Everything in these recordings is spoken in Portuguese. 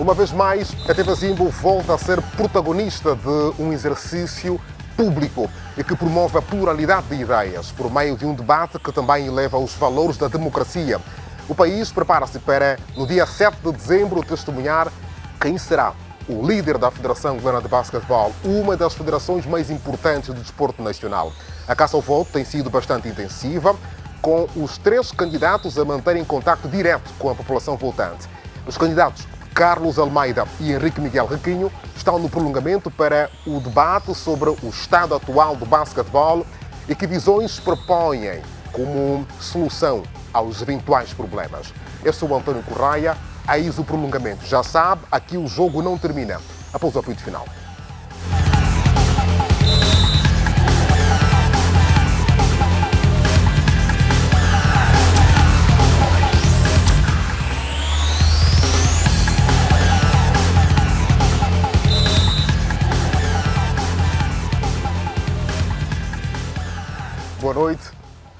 Uma vez mais, a TV Zimbo volta a ser protagonista de um exercício público e que promove a pluralidade de ideias por meio de um debate que também eleva os valores da democracia. O país prepara-se para, no dia 7 de dezembro, testemunhar quem será o líder da Federação Angolana de Basquetebol, uma das federações mais importantes do desporto nacional. A caça ao voto tem sido bastante intensiva, com os 3 candidatos a manterem contacto direto com a população votante. Os candidatos Carlos Almeida e Henrique Miguel Requinho estão no prolongamento para o debate sobre o estado atual do basquetebol e que visões propõem como solução aos eventuais problemas. Eu sou o António Correia, eis o prolongamento. Já sabe, aqui o jogo não termina após o apito final. Boa noite,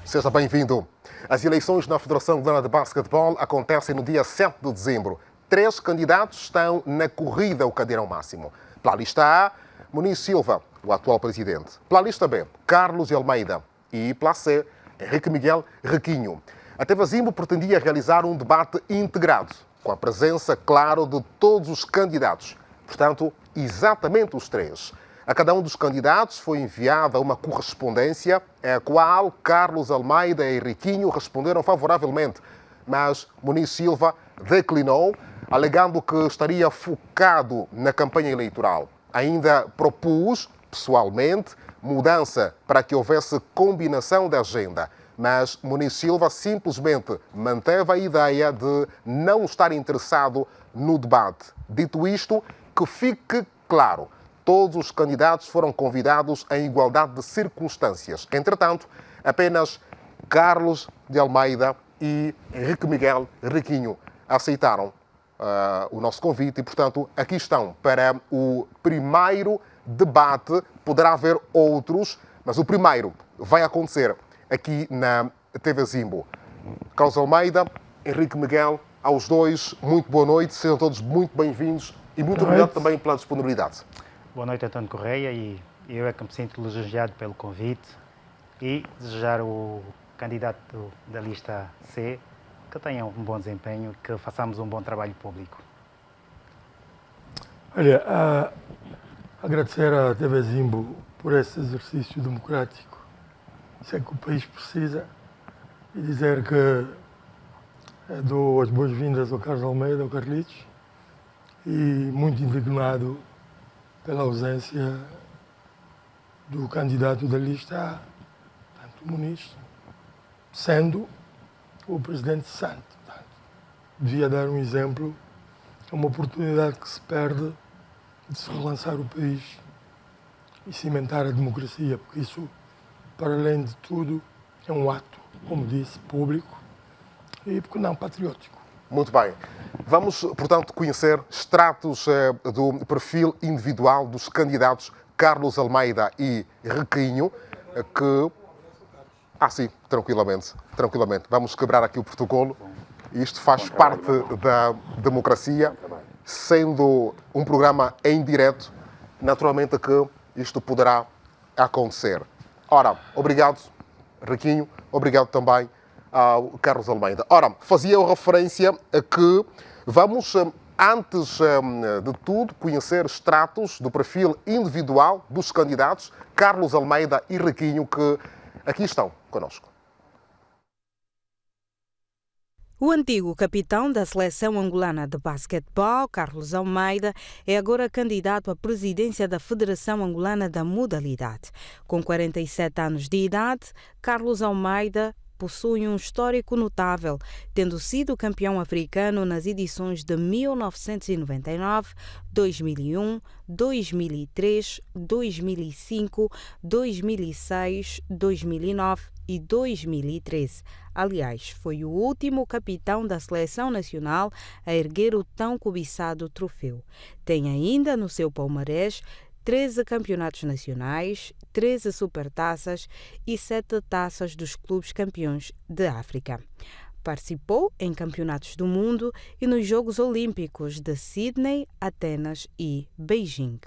seja bem-vindo. As eleições na Federação Angolana de Basquetebol acontecem no dia 7 de dezembro. 3 candidatos estão na corrida ao cadeirão máximo. Pela lista A, Muniz Silva, o atual presidente. Pela lista B, Carlos Almeida. E pela C, Henrique Miguel Requinho. A TV Zimbo pretendia realizar um debate integrado, com a presença, claro, de todos os candidatos. Portanto, exatamente os 3. A cada um dos candidatos foi enviada uma correspondência, a qual Carlos Almeida e Requinho responderam favoravelmente, mas Muniz Silva declinou, alegando que estaria focado na campanha eleitoral. Ainda propôs, pessoalmente, mudança para que houvesse combinação da agenda, mas Muniz Silva simplesmente manteve a ideia de não estar interessado no debate. Dito isto, que fique claro, todos os candidatos foram convidados em igualdade de circunstâncias. Entretanto, apenas Carlos de Almeida e Henrique Miguel Requinho aceitaram o nosso convite e, portanto, aqui estão para o primeiro debate. Poderá haver outros, mas o primeiro vai acontecer aqui na TV Zimbo. Carlos Almeida, Henrique Miguel, aos dois, muito boa noite, sejam todos muito bem-vindos e muito obrigado também pela disponibilidade. Boa noite, António Correia, e eu é que me sinto lisonjeado pelo convite e desejar o candidato da lista C que tenha um bom desempenho, que façamos um bom trabalho público. Olha, agradecer à TV Zimbo por esse exercício democrático. Isso é que o país precisa, e dizer que dou as boas-vindas ao Carlos Almeida, ao Carlitos, e muito indignado pela ausência do candidato da lista A, tanto Muniz, sendo o presidente santo. Portanto, devia dar um exemplo, é uma oportunidade que se perde de se relançar o país e cimentar a democracia, porque isso, para além de tudo, é um ato, como disse, público e, porque não, patriótico. Muito bem. Vamos, portanto, conhecer extratos do perfil individual dos candidatos Carlos Almeida e Requinho, que... sim, tranquilamente. Vamos quebrar aqui o protocolo. Isto faz parte da democracia, sendo um programa em direto, naturalmente que isto poderá acontecer. Ora, obrigado, Requinho, obrigado também ao Carlos Almeida. Ora, fazia eu referência a que vamos, antes de tudo, conhecer extratos do perfil individual dos candidatos Carlos Almeida e Requinho, que aqui estão connosco. O antigo capitão da Seleção Angolana de Basquetebol, Carlos Almeida, é agora candidato à presidência da Federação Angolana da modalidade. Com 47 anos de idade, Carlos Almeida possui um histórico notável, tendo sido campeão africano nas edições de 1999, 2001, 2003, 2005, 2006, 2009 e 2013. Aliás, foi o último capitão da seleção nacional a erguer o tão cobiçado troféu. Tem ainda no seu palmarés 13 campeonatos nacionais, 13 supertaças e 7 taças dos clubes campeões de África. Participou em campeonatos do mundo e nos Jogos Olímpicos de Sydney, Atenas e Beijing.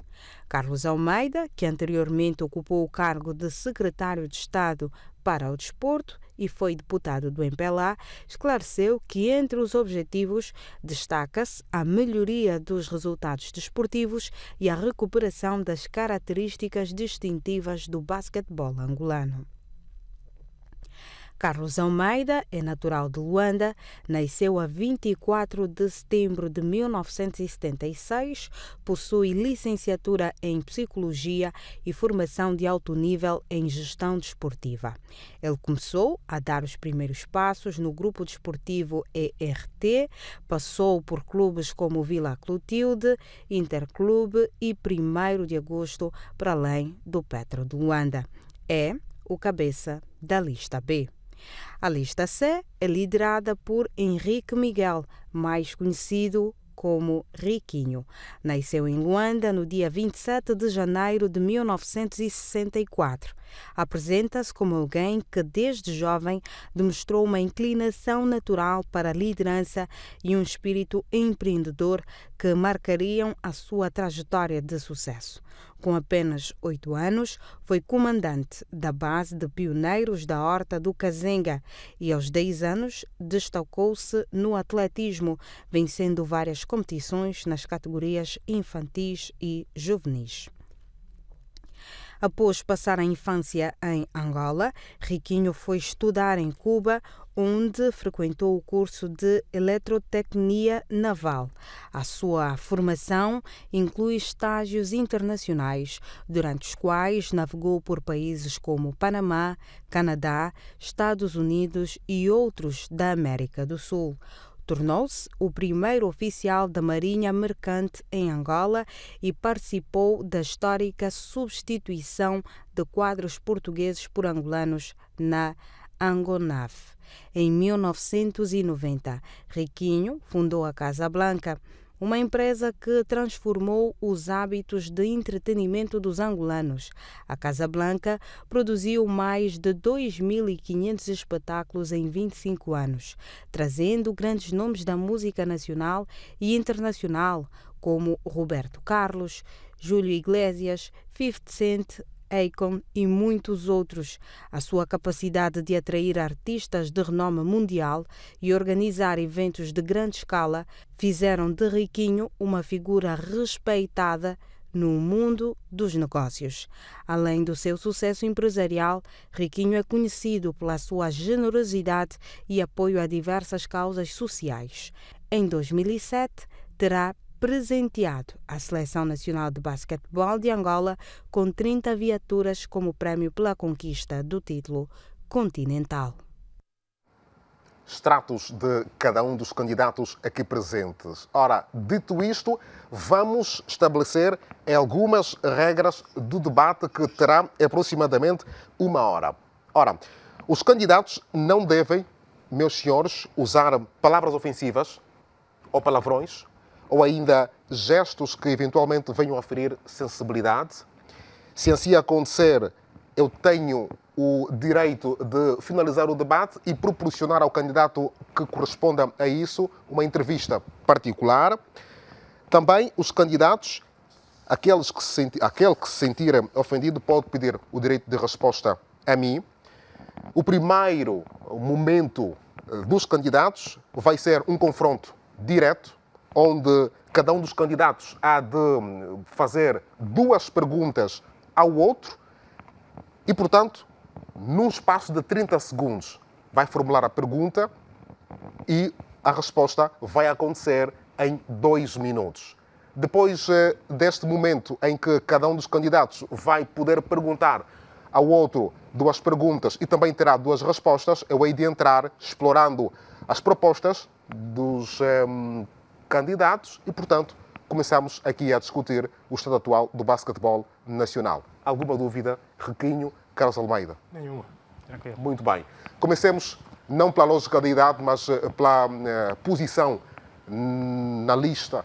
Carlos Almeida, que anteriormente ocupou o cargo de secretário de Estado para o Desporto e foi deputado do MPLA, esclareceu que entre os objetivos destaca-se a melhoria dos resultados desportivos e a recuperação das características distintivas do basquetebol angolano. Carlos Almeida é natural de Luanda, nasceu a 24 de setembro de 1976, possui licenciatura em Psicologia e formação de alto nível em Gestão Desportiva. Ele começou a dar os primeiros passos no grupo desportivo ERT, passou por clubes como Vila Clotilde, Interclube e 1º de Agosto, para além do Petro de Luanda. É o cabeça da lista B. A lista C é liderada por Henrique Miguel, mais conhecido como Riquinho. Nasceu em Luanda no dia 27 de janeiro de 1964. Apresenta-se como alguém que desde jovem demonstrou uma inclinação natural para a liderança e um espírito empreendedor que marcariam a sua trajetória de sucesso. Com apenas 8 anos, foi comandante da base de pioneiros da Horta do Kazenga e aos 10 anos destacou-se no atletismo, vencendo várias competições nas categorias infantis e juvenis. Após passar a infância em Angola, Riquinho foi estudar em Cuba, onde frequentou o curso de Eletrotecnia Naval. A sua formação inclui estágios internacionais, durante os quais navegou por países como Panamá, Canadá, Estados Unidos e outros da América do Sul. Tornou-se o primeiro oficial da Marinha Mercante em Angola e participou da histórica substituição de quadros portugueses por angolanos na Angonaf. Em 1990, Riquinho fundou a Casa Blanca, uma empresa que transformou os hábitos de entretenimento dos angolanos. A Casa Blanca produziu mais de 2.500 espetáculos em 25 anos, trazendo grandes nomes da música nacional e internacional, como Roberto Carlos, Júlio Iglesias, 50 Cent, Akon e muitos outros. A sua capacidade de atrair artistas de renome mundial e organizar eventos de grande escala fizeram de Riquinho uma figura respeitada no mundo dos negócios. Além do seu sucesso empresarial, Riquinho é conhecido pela sua generosidade e apoio a diversas causas sociais. Em 2007, terá presenteado a Seleção Nacional de Basquetebol de Angola com 30 viaturas como prémio pela conquista do título continental. Extratos de cada um dos candidatos aqui presentes. Ora, dito isto, vamos estabelecer algumas regras do debate que terá aproximadamente 1 hora. Ora, os candidatos não devem, meus senhores, usar palavras ofensivas ou palavrões, ou ainda gestos que eventualmente venham a ferir sensibilidade. Se assim acontecer, eu tenho o direito de finalizar o debate e proporcionar ao candidato que corresponda a isso uma entrevista particular. Também os candidatos, aquele que se sentir ofendido pode pedir o direito de resposta a mim. O primeiro momento dos candidatos vai ser um confronto direto, onde cada um dos candidatos há de fazer 2 perguntas ao outro e, portanto, num espaço de 30 segundos vai formular a pergunta e a resposta vai acontecer em 2 minutos. Depois deste momento em que cada um dos candidatos vai poder perguntar ao outro 2 perguntas e também terá 2 respostas, eu hei de entrar explorando as propostas dos candidatos e, portanto, começamos aqui a discutir o estado atual do basquetebol nacional. Alguma dúvida, Riquinho, Carlos Almeida? Nenhuma. Tranquilo. Muito bem. Comecemos não pela lógica da idade, mas pela posição na lista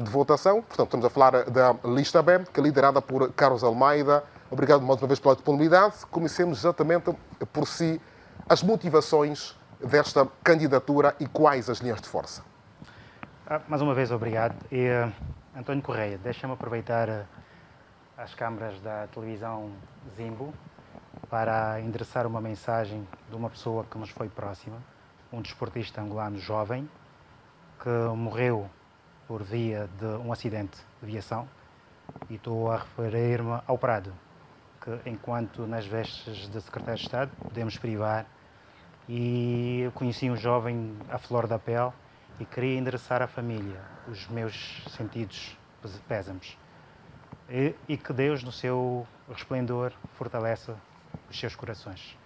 de votação. Portanto, estamos a falar da lista B, que é liderada por Carlos Almeida. Obrigado mais uma vez pela disponibilidade. Comecemos exatamente por si as motivações desta candidatura e quais as linhas de força? Mais uma vez, obrigado. E, António Correia, deixa-me aproveitar as câmaras da televisão Zimbo para endereçar uma mensagem de uma pessoa que nos foi próxima, um desportista angolano jovem, que morreu por via de um acidente de aviação, e estou a referir-me ao Prado, que enquanto nas vestes de secretário de Estado podemos privar, e eu conheci um jovem à flor da pele e queria endereçar à família os meus sentidos pésames. E que Deus, no seu resplendor, fortaleça os seus corações.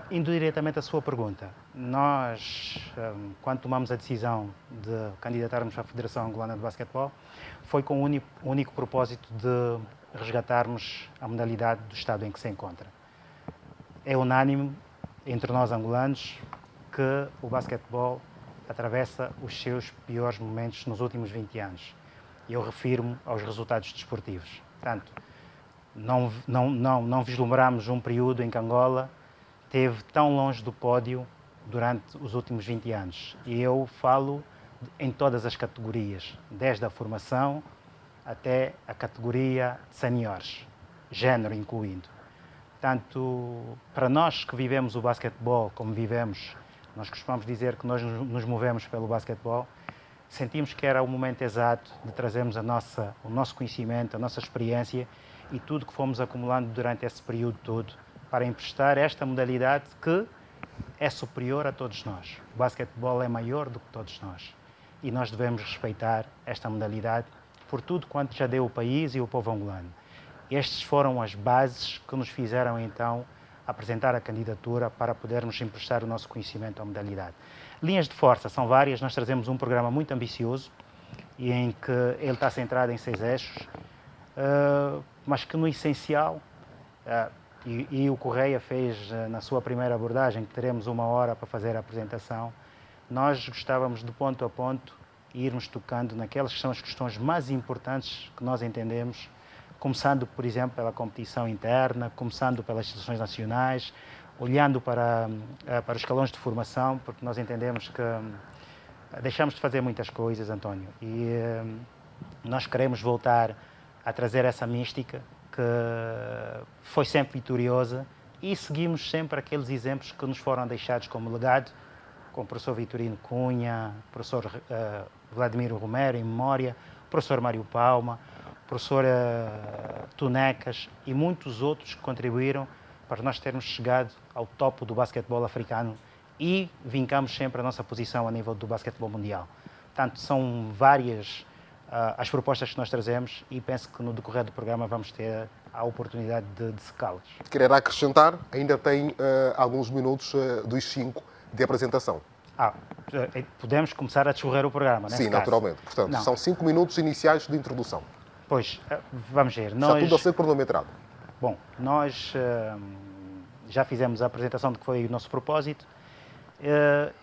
Indo diretamente à sua pergunta, nós, quando tomamos a decisão de candidatarmos à Federação Angolana de Basquetebol, foi com o único propósito de resgatarmos a modalidade do estado em que se encontra. É unânime entre nós angolanos que o basquetebol atravessa os seus piores momentos nos últimos 20 anos. Eu refiro-me aos resultados desportivos. Portanto, não vislumbramos um período em que Angola esteve tão longe do pódio durante os últimos 20 anos. E eu falo em todas as categorias, desde a formação até a categoria de seniores, género incluindo. Portanto, para nós que vivemos o basquetebol como vivemos, nós costumamos dizer que nós nos movemos pelo basquetebol, sentimos que era o momento exato de trazermos o nosso conhecimento, a nossa experiência e tudo que fomos acumulando durante esse período todo para emprestar esta modalidade que é superior a todos nós. O basquetebol é maior do que todos nós e nós devemos respeitar esta modalidade por tudo quanto já deu o país e o povo angolano. Estas foram as bases que nos fizeram então apresentar a candidatura para podermos emprestar o nosso conhecimento à modalidade. Linhas de força são várias, nós trazemos um programa muito ambicioso e em que ele está centrado em 6 eixos, mas que no essencial, e o Correia fez na sua primeira abordagem, que teremos 1 hora para fazer a apresentação, nós gostávamos de ponto a ponto irmos tocando naquelas que são as questões mais importantes que nós entendemos, começando, por exemplo, pela competição interna, começando pelas seleções nacionais, olhando para os escalões de formação, porque nós entendemos que deixamos de fazer muitas coisas, António, e nós queremos voltar a trazer essa mística que foi sempre vitoriosa e seguimos sempre aqueles exemplos que nos foram deixados como legado, com o professor Vitorino Cunha, o professor Vladimiro Romero, em memória, o professor Mário Palma, o professor Tunecas e muitos outros que contribuíram para nós termos chegado ao topo do basquetebol africano e vincamos sempre a nossa posição a nível do basquetebol mundial. Portanto, são várias as propostas que nós trazemos e penso que no decorrer do programa vamos ter a oportunidade de secá-las. Querer acrescentar, ainda tem alguns minutos dos 5 de apresentação. Podemos começar a discorrer o programa, Sim, naturalmente. Portanto, são 5 minutos iniciais de introdução. Pois, vamos ver. Está tudo a ser cronometrado. Bom, nós já fizemos a apresentação do que foi o nosso propósito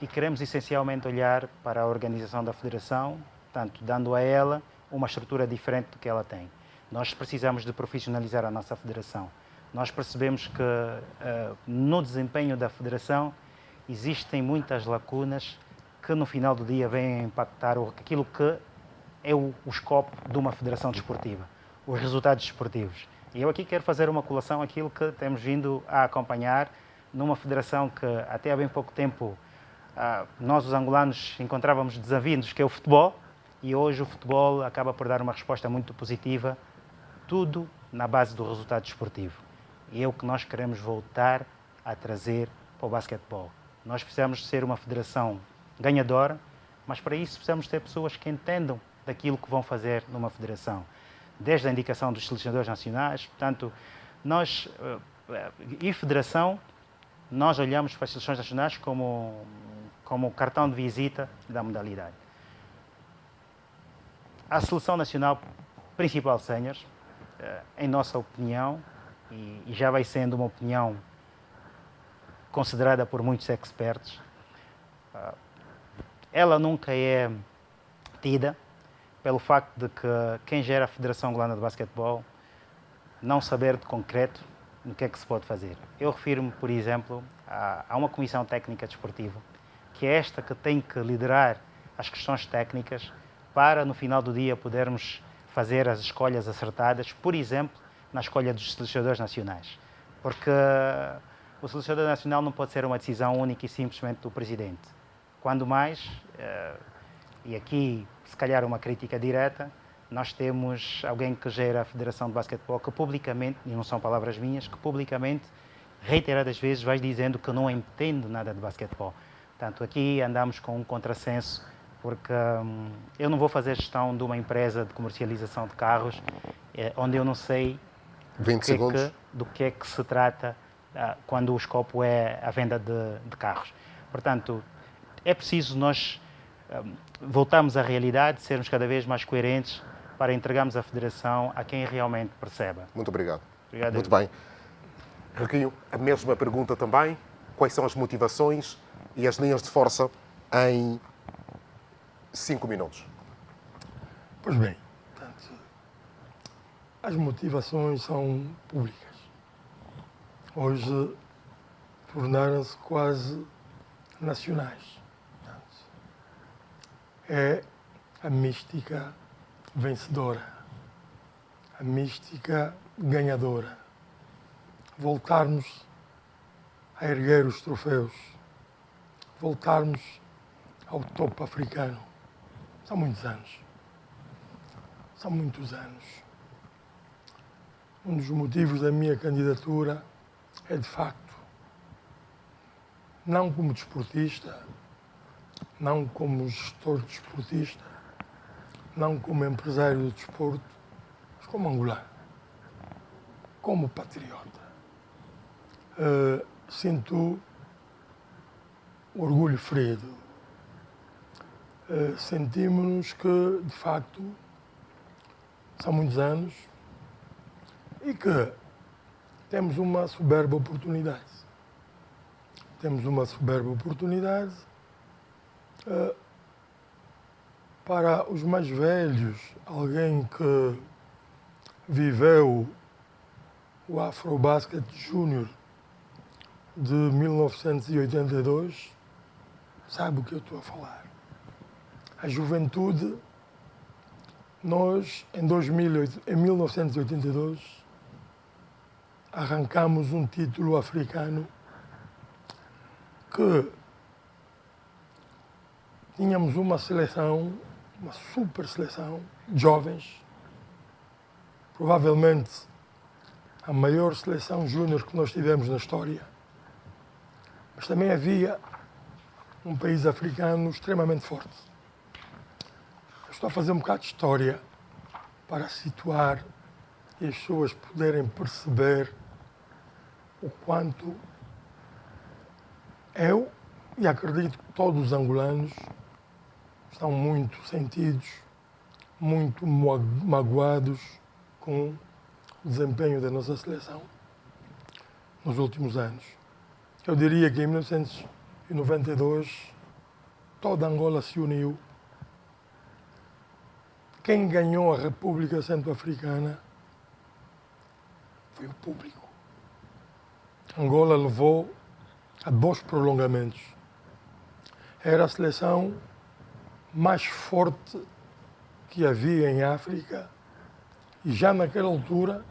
e queremos essencialmente olhar para a organização da Federação, portanto, dando a ela uma estrutura diferente do que ela tem. Nós precisamos de profissionalizar a nossa Federação. Nós percebemos que no desempenho da Federação existem muitas lacunas que no final do dia vêm a impactar aquilo que é o escopo de uma federação desportiva, os resultados desportivos. E eu aqui quero fazer uma colação àquilo que temos vindo a acompanhar numa federação que até há bem pouco tempo nós, os angolanos, encontrávamos desavindos, que é o futebol, e hoje o futebol acaba por dar uma resposta muito positiva, tudo na base do resultado desportivo. E é o que nós queremos voltar a trazer para o basquetebol. Nós precisamos ser uma federação ganhadora, mas para isso precisamos ter pessoas que entendam daquilo que vão fazer numa federação. Desde a indicação dos selecionadores nacionais, portanto, nós, e federação, nós olhamos para as seleções nacionais como cartão de visita da modalidade. A seleção nacional principal sénior, em nossa opinião, e já vai sendo uma opinião considerada por muitos expertos, ela nunca é tida pelo facto de que quem gera a Federação Angolana de Basquetebol não saber de concreto no que é que se pode fazer. Eu refiro-me, por exemplo, há uma comissão técnica desportiva, que é esta que tem que liderar as questões técnicas para, no final do dia, podermos fazer as escolhas acertadas, por exemplo, na escolha dos selecionadores nacionais. Porque o selecionador nacional não pode ser uma decisão única e simplesmente do presidente. Quando mais, e aqui se calhar uma crítica direta, nós temos alguém que gera a Federação de Basquetebol que publicamente, e não são palavras minhas, que publicamente, reiteradas vezes, vai dizendo que não entende nada de basquetebol. Portanto, aqui andamos com um contrassenso, porque eu não vou fazer gestão de uma empresa de comercialização de carros onde eu não sei 20 segundos. do que é que se trata quando o escopo é a venda de carros. Portanto, é preciso nós voltarmos à realidade, sermos cada vez mais coerentes para entregarmos a federação a quem realmente perceba. Muito obrigado. Obrigado. Muito bem. Requinho, a mesma pergunta também. Quais são as motivações e as linhas de força em 5 minutos? Pois bem, portanto, as motivações são públicas. Hoje tornaram-se quase nacionais. Portanto, é a mística vencedora, a mística ganhadora. Voltarmos a erguer os troféus, voltarmos ao topo africano. São muitos anos. São muitos anos. Um dos motivos da minha candidatura é, de facto, não como desportista, não como gestor desportista, não como empresário do desporto, mas como angolano, como patriota. Sinto orgulho ferido. Sentimos que, de facto, são muitos anos e que temos uma soberba oportunidade. Temos uma soberba oportunidade para os mais velhos, alguém que viveu o Afrobasket Júnior de 1982, sabe o que eu estou a falar. A juventude, nós, em 1982, arrancamos um título africano que tínhamos uma seleção, uma super seleção, de jovens, provavelmente a maior seleção júnior que nós tivemos na história. Mas também havia um país africano extremamente forte. Eu estou a fazer um bocado de história para situar e as pessoas poderem perceber o quanto eu, e acredito que todos os angolanos, estão muito sentidos, muito magoados com o desempenho da nossa seleção nos últimos anos. Eu diria que em 1992 toda Angola se uniu. Quem ganhou a República Centro-Africana foi o público. Angola levou a 2 prolongamentos. Era a seleção mais forte que havia em África e já naquela altura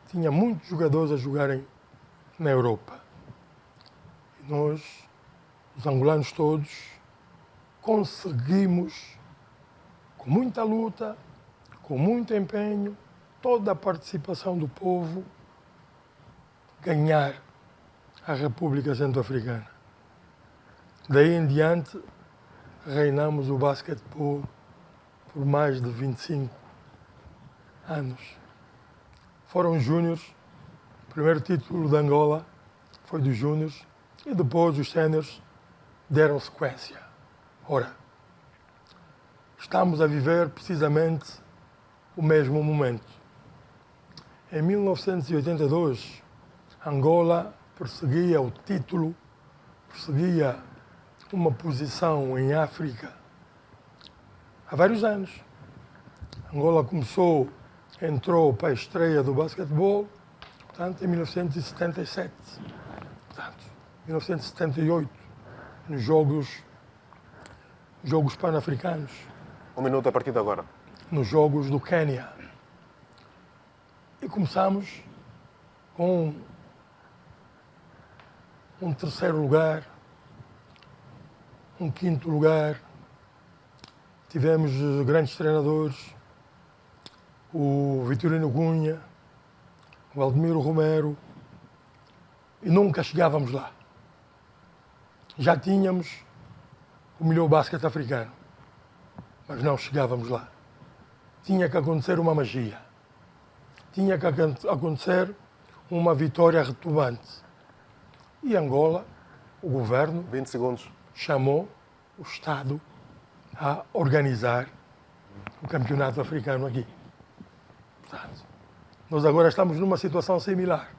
tinha muitos jogadores a jogarem na Europa. E nós, os angolanos todos, conseguimos, com muita luta, com muito empenho, toda a participação do povo, ganhar a República Centro-Africana. Daí em diante, reinamos o basquetebol por mais de 25 anos. Foram os júniores, o primeiro título de Angola foi dos júniores e depois os séniores deram sequência. Ora, estamos a viver precisamente o mesmo momento. Em 1982, Angola perseguia o título, perseguia uma posição em África há vários anos. Angola entrou para a estreia do basquetebol, portanto, em 1977. Portanto, 1978, nos Jogos Pan-Africanos, 1 minuto a partir de agora. nos Jogos do Quênia. E começamos com um terceiro lugar, um quinto lugar. Tivemos grandes treinadores, o Vitorino Cunha, o Aldemiro Romero, e nunca chegávamos lá. Já tínhamos o melhor basquete africano, mas não chegávamos lá. Tinha que acontecer uma magia. Tinha que acontecer uma vitória retumbante. E Angola, o governo, 20 segundos. chamou o Estado a organizar o campeonato africano aqui. Portanto, nós agora estamos numa situação similar.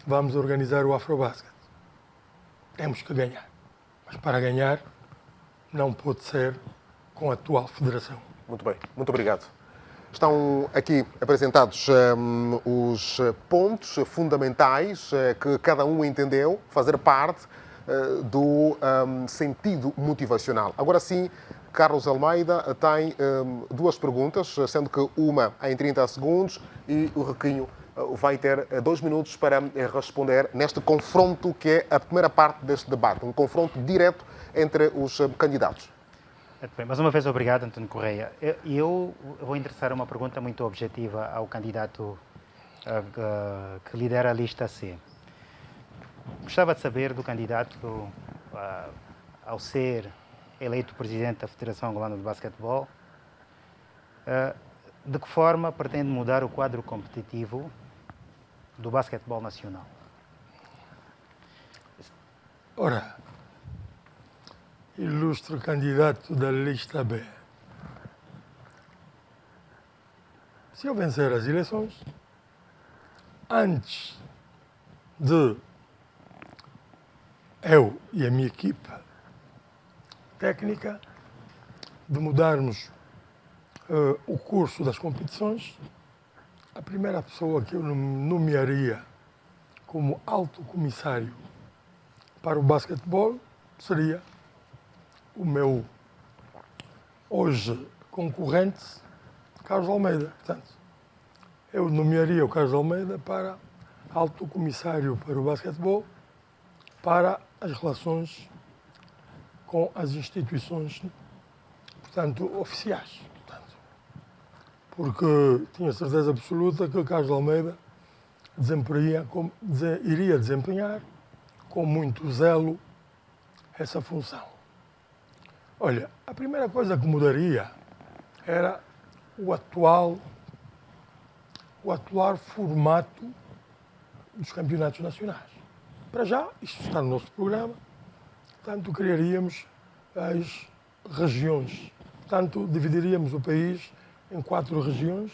Vamos organizar o Afrobasket. Temos que ganhar. Mas para ganhar, não pode ser com a atual federação. Muito bem, muito obrigado. Estão aqui apresentados os pontos fundamentais que cada um entendeu fazer parte do sentido motivacional. Agora sim, Carlos Almeida tem duas perguntas, sendo que uma em 30 segundos e o Requinho vai ter 2 minutos para responder neste confronto que é a primeira parte deste debate, um confronto direto entre os candidatos. Muito bem, mais uma vez obrigado, António Correia. Eu vou endereçar uma pergunta muito objetiva ao candidato que lidera a lista C. Gostava de saber do candidato, ao ser eleito presidente da Federação Angolana de Basquetebol, de que forma pretende mudar o quadro competitivo do basquetebol nacional? Ora, ilustre candidato da lista B, se eu vencer as eleições, antes de eu e a minha equipa técnica de mudarmos o curso das competições, a primeira pessoa que eu nomearia como alto comissário para o basquetebol seria o meu hoje concorrente, Carlos Almeida. Portanto, eu nomearia o Carlos Almeida para alto comissário para o basquetebol, para as relações com as instituições, portanto, oficiais. Portanto, porque tinha certeza absoluta que o Carlos Almeida iria desempenhar com muito zelo essa função. Olha, a primeira coisa que mudaria era o atual formato dos campeonatos nacionais. Para já, isto está no nosso programa, portanto, criaríamos as regiões. Portanto, dividiríamos o país em 4 regiões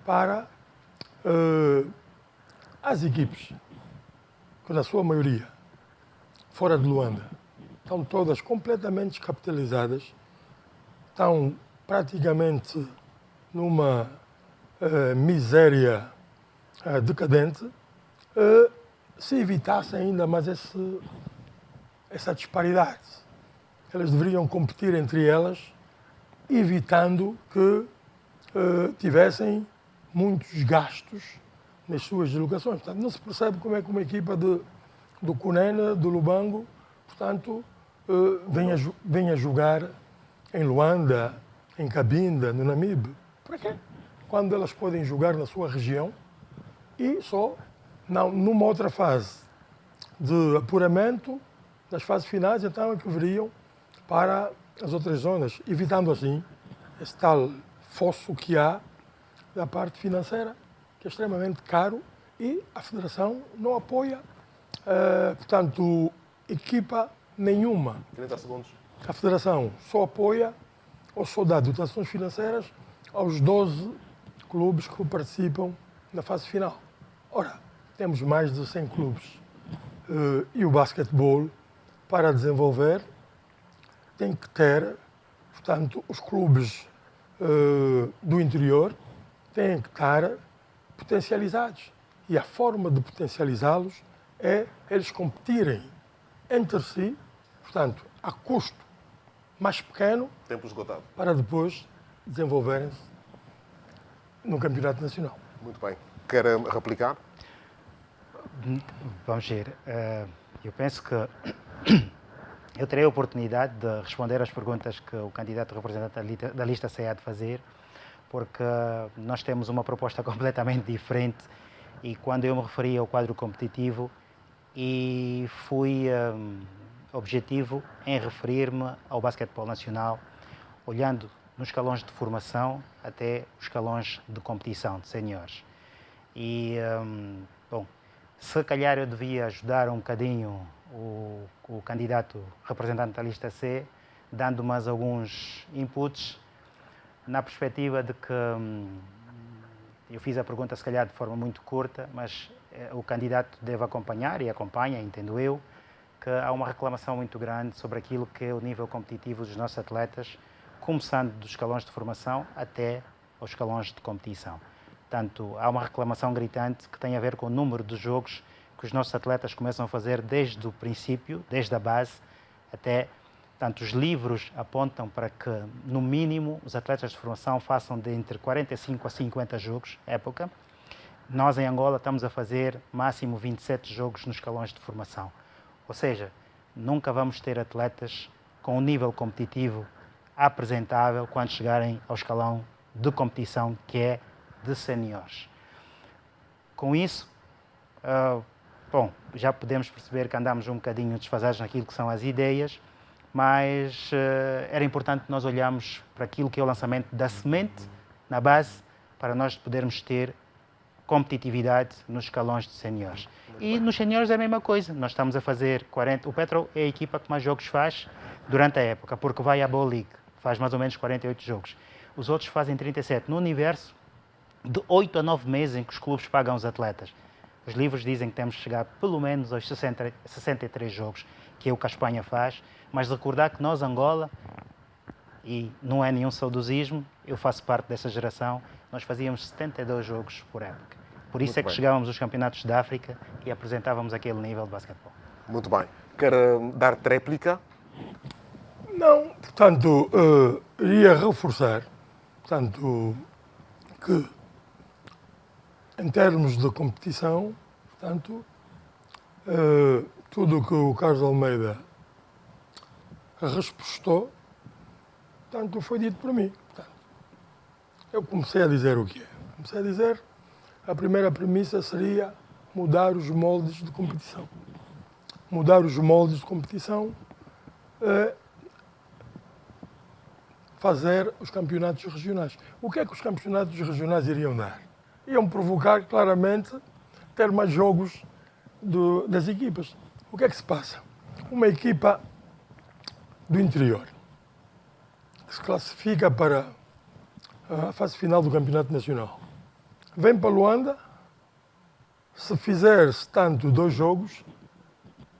para as equipes, que na sua maioria, fora de Luanda, estão todas completamente descapitalizadas, estão praticamente numa miséria decadente, se evitasse ainda mais essa disparidade. Elas deveriam competir entre elas, evitando que tivessem muitos gastos nas suas deslocações. Portanto, não se percebe como é que uma equipa do Cunene, do Lubango, portanto, venha jogar em Luanda, em Cabinda, no Namibe. Para quê? Quando elas podem jogar na sua região e só numa outra fase de apuramento, nas fases finais, então é que viriam para as outras zonas, evitando assim esse tal fosso que há da parte financeira, que é extremamente caro e a Federação não apoia, portanto, equipa nenhuma. 30 segundos. A Federação só apoia ou só dá dotações financeiras aos 12 clubes que participam na fase final. Ora, temos mais de 100 clubes e o basquetebol, para desenvolver, tem que ter, portanto, os clubes do interior têm que estar potencializados. E a forma de potencializá-los é eles competirem entre si, portanto, a custo mais pequeno, Tempo esgotado. para depois desenvolverem-se no campeonato nacional. Muito bem. Quer replicar? Vamos ver. Eu penso que eu terei a oportunidade de responder às perguntas que o candidato representante da lista C há de fazer, porque nós temos uma proposta completamente diferente e quando eu me referi ao quadro competitivo e fui objetivo em referir-me ao basquetebol nacional, olhando nos escalões de formação até os escalões de competição, de séniores. E, bom, se calhar eu devia ajudar um bocadinho o candidato representante da lista C, dando mais alguns inputs, na perspectiva de que eu fiz a pergunta se calhar de forma muito curta, mas o candidato deve acompanhar e acompanha, entendo eu, que há uma reclamação muito grande sobre aquilo que é o nível competitivo dos nossos atletas, começando dos escalões de formação até aos escalões de competição. Portanto, há uma reclamação gritante que tem a ver com o número de jogos que os nossos atletas começam a fazer desde o princípio, desde a base, até... Portanto, os livros apontam para que, no mínimo, os atletas de formação façam de entre 45 a 50 jogos, época. Nós, em Angola, estamos a fazer máximo 27 jogos nos escalões de formação. Ou seja, nunca vamos ter atletas com um nível competitivo apresentável quando chegarem ao escalão de competição, que é de séniores. Com isso, bom, já podemos perceber que andamos um bocadinho desfasados naquilo que são as ideias, mas era importante nós olharmos para aquilo que é o lançamento da semente na base, para nós podermos ter competitividade nos escalões de séniores. E nos séniores é a mesma coisa, nós estamos a fazer 40... O Petro é a equipa que mais jogos faz durante a época, porque vai à Boa League, faz mais ou menos 48 jogos. Os outros fazem 37, no universo de 8 a 9 meses em que os clubes pagam os atletas. Os livros dizem que temos que chegar pelo menos aos 63 jogos, que é o que a Espanha faz, mas recordar que nós, Angola, e não é nenhum saudosismo, eu faço parte dessa geração, nós fazíamos 72 jogos por época. Por isso é que chegávamos aos campeonatos da África e apresentávamos aquele nível de basquetebol. Muito bem. Quer dar tréplica? Não, portanto, iria reforçar, portanto, que em termos de competição, portanto, tudo o que o Carlos Almeida respostou, portanto, foi dito por mim. Portanto, eu comecei a dizer o que é. Comecei a dizer, a primeira premissa seria mudar os moldes de competição. Mudar os moldes de competição é fazer os campeonatos regionais. O que é que os campeonatos regionais iriam dar? Iam provocar, claramente, ter mais jogos das equipas. O que é que se passa? Uma equipa do interior que se classifica para a fase final do Campeonato Nacional. Vem para Luanda, se fizer tanto 2 jogos,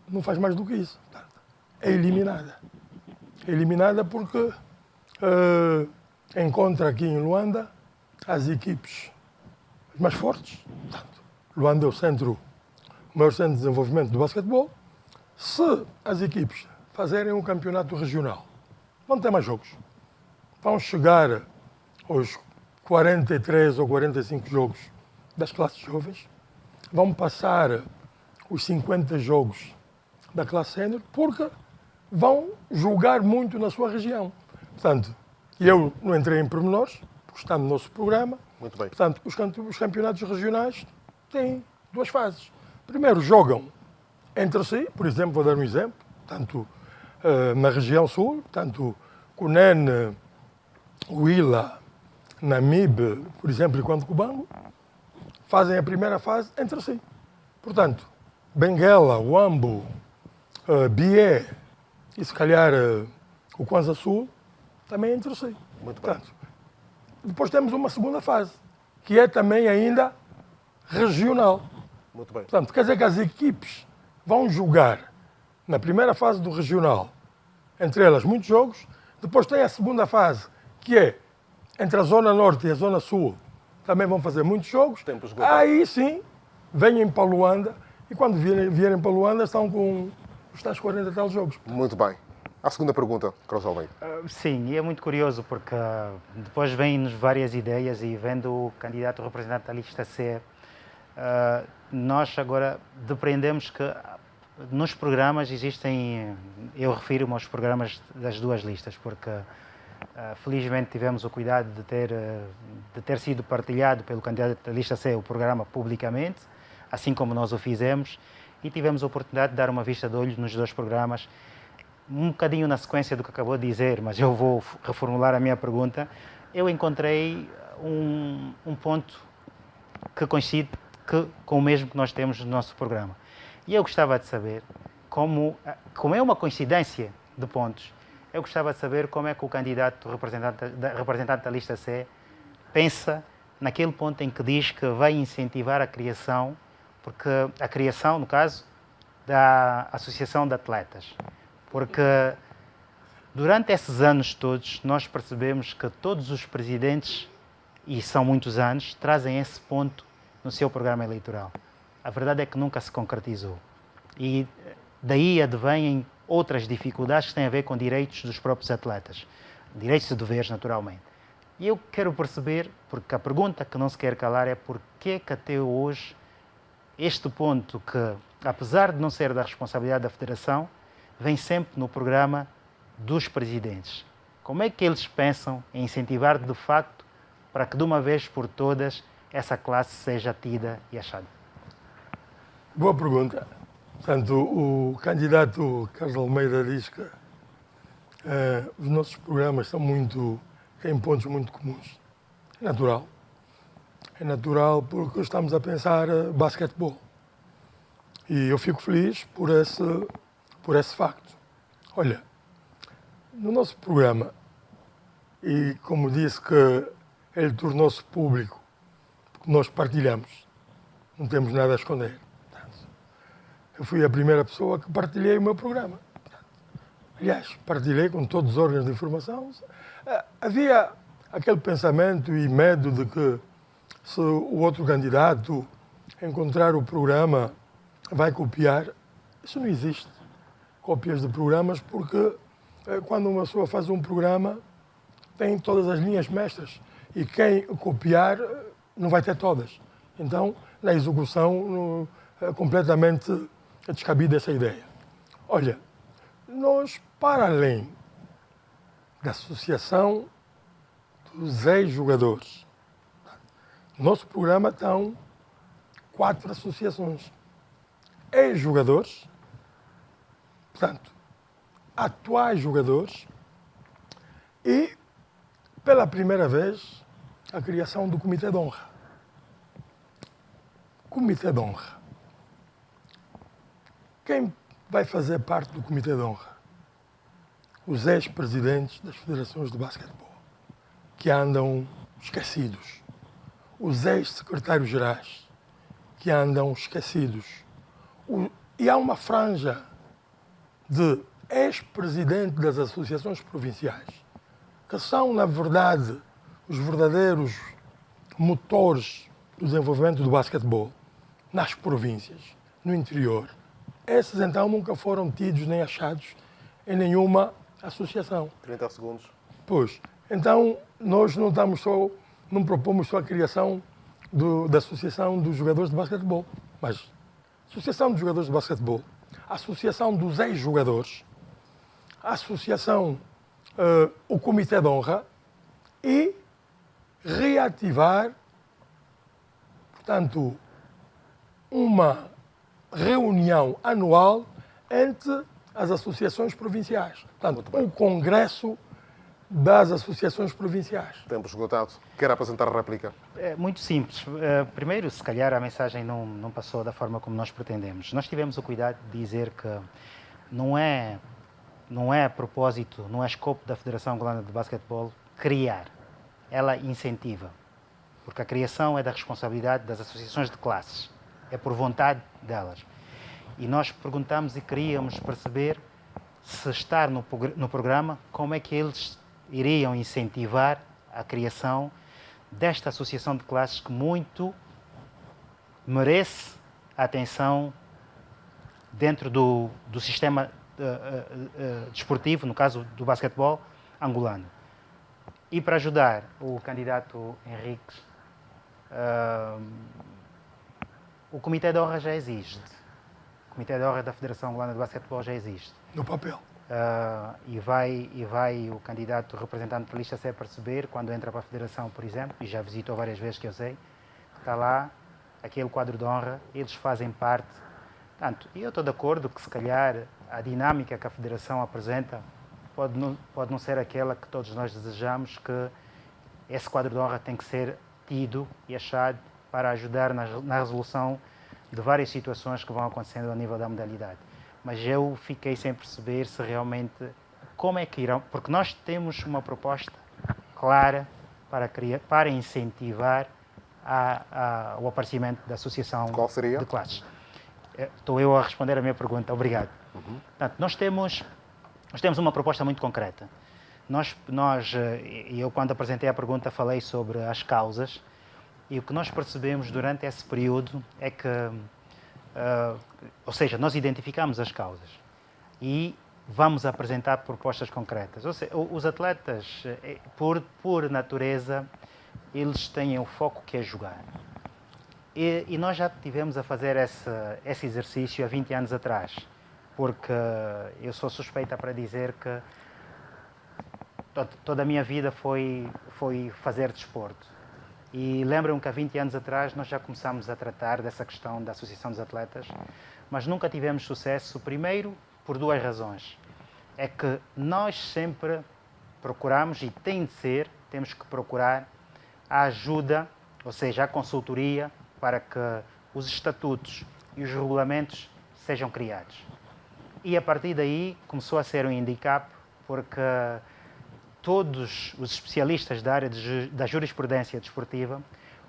não faz mais do que isso. É eliminada. É eliminada porque encontra aqui em Luanda as equipes mais fortes. Portanto, Luanda é o maior centro de desenvolvimento do basquetebol. Se as equipes fazerem um campeonato regional, vão ter mais jogos. Vão chegar aos 43 ou 45 jogos das classes jovens. Vão passar os 50 jogos da classe sénior, porque vão jogar muito na sua região. Portanto, eu não entrei em pormenores, porque está no nosso programa. Muito bem. Portanto, os campeonatos regionais têm 2 fases. Primeiro, jogam entre si, por exemplo, vou dar um exemplo, tanto na região sul, tanto Cunene, Huila, Namibe, por exemplo, e quanto Cubango, fazem a primeira fase entre si. Portanto, Benguela, Huambo, Bié e se calhar o Kwanza Sul, também entre si. Muito bem. Portanto, depois temos uma segunda fase, que é também ainda regional. Muito bem. Portanto, quer dizer que as equipes vão jogar na primeira fase do regional, entre elas muitos jogos, depois tem a segunda fase, que é entre a Zona Norte e a Zona Sul, também vão fazer muitos jogos. Tempo esgotado. Aí sim, venham para Luanda, e quando vierem para Luanda estão com os tais 40 tal jogos. Muito bem. A segunda pergunta, Carlos Almeida. Sim, e é muito curioso porque depois vêm-nos várias ideias e vendo o candidato representante da lista C, nós agora depreendemos que nos programas existem, eu refiro-me aos programas das duas listas, porque felizmente tivemos o cuidado de ter sido partilhado pelo candidato da lista C o programa publicamente, assim como nós o fizemos, e tivemos a oportunidade de dar uma vista de olhos nos dois programas, um bocadinho na sequência do que acabou de dizer, mas eu vou reformular a minha pergunta. Eu encontrei um ponto que coincide com o mesmo que nós temos no nosso programa. E eu gostava de saber, como é uma coincidência de pontos, eu gostava de saber como é que o candidato representante da lista C pensa naquele ponto em que diz que vai incentivar a criação, porque a criação, no caso, da Associação de Atletas. Porque durante esses anos todos nós percebemos que todos os presidentes, e são muitos anos, trazem esse ponto no seu programa eleitoral. A verdade é que nunca se concretizou. E daí advêm outras dificuldades que têm a ver com direitos dos próprios atletas. Direitos e deveres, naturalmente. E eu quero perceber, porque a pergunta que não se quer calar é porquê que até hoje este ponto que, apesar de não ser da responsabilidade da Federação, vem sempre no programa dos presidentes. Como é que eles pensam em incentivar de facto para que de uma vez por todas essa classe seja tida e achada? Boa pergunta. Portanto, o candidato Carlos Almeida diz que os nossos programas têm pontos muito comuns. É natural. É natural porque estamos a pensar basquetebol. E eu fico feliz por esse facto. Olha, no nosso programa, e como disse que ele tornou-se público, porque nós partilhamos, não temos nada a esconder. Eu fui a primeira pessoa que partilhei o meu programa. Aliás, partilhei com todos os órgãos de informação. Havia aquele pensamento e medo de que se o outro candidato encontrar o programa vai copiar. Isso não existe. Cópias de programas, porque quando uma pessoa faz um programa tem todas as linhas mestras e quem copiar não vai ter todas. Então, na execução, é completamente descabida essa ideia. Olha, nós, para além da associação dos ex-jogadores, no nosso programa estão 4 associações. Ex-jogadores, portanto, atuais jogadores e, pela primeira vez, a criação do Comitê de Honra. Comitê de Honra. Quem vai fazer parte do Comitê de Honra? Os ex-presidentes das federações de basquetebol, que andam esquecidos. Os ex-secretários-gerais, que andam esquecidos. E há uma franja de ex-presidentes das associações provinciais, que são, na verdade, os verdadeiros motores do desenvolvimento do basquetebol nas províncias, no interior. Esses, então, nunca foram tidos nem achados em nenhuma associação. 30 segundos. Pois, então, nós não propomos só a criação da Associação dos Jogadores de Basquetebol, mas Associação dos Jogadores de Basquetebol, a Associação dos Ex-Jogadores, a Associação, o Comitê de Honra e reativar, portanto, uma reunião anual entre as associações provinciais. Portanto, um congresso das associações provinciais. Tempo esgotado. Quer apresentar a réplica? É muito simples. Primeiro, se calhar a mensagem não passou da forma como nós pretendemos. Nós tivemos o cuidado de dizer que não é propósito, não é escopo da Federação Angolana de Basquetebol criar. Ela incentiva. Porque a criação é da responsabilidade das associações de classes. É por vontade delas. E nós perguntamos e queríamos perceber se estar no programa, como é que eles iriam incentivar a criação desta associação de classes que muito merece a atenção dentro do sistema desportivo, no caso do basquetebol angolano. E para ajudar o candidato Henriques, o Comitê de Honra já existe. O Comitê de Honra da Federação Angolana de Basquetebol já existe. No papel. E vai o candidato representante da lista C perceber, quando entra para a Federação, por exemplo, e já visitou várias vezes que eu sei, está lá aquele quadro de honra, eles fazem parte. Portanto, eu estou de acordo que se calhar a dinâmica que a Federação apresenta pode não ser aquela que todos nós desejamos, que esse quadro de honra tem que ser tido e achado para ajudar na resolução de várias situações que vão acontecendo a nível da modalidade. Mas eu fiquei sem perceber se realmente como é que irão, porque nós temos uma proposta clara para incentivar o aparecimento da associação Qual seria? de classes. Estou eu a responder a minha pergunta, obrigado. Portanto, nós temos uma proposta muito concreta. Eu quando apresentei a pergunta falei sobre as causas, e o que nós percebemos durante esse período é que, ou seja, nós identificamos as causas e vamos apresentar propostas concretas. Ou seja, os atletas, por natureza, eles têm o foco que é jogar. E nós já tivemos a fazer esse exercício há 20 anos atrás, porque eu sou suspeita para dizer que toda a minha vida foi fazer desporto. E lembram que há 20 anos atrás nós já começámos a tratar dessa questão da Associação dos Atletas, mas nunca tivemos sucesso, primeiro, por duas razões. É que nós sempre procuramos, e temos que procurar a ajuda, ou seja, a consultoria, para que os estatutos e os regulamentos sejam criados. E a partir daí começou a ser um handicap, porque todos os especialistas da área da jurisprudência desportiva,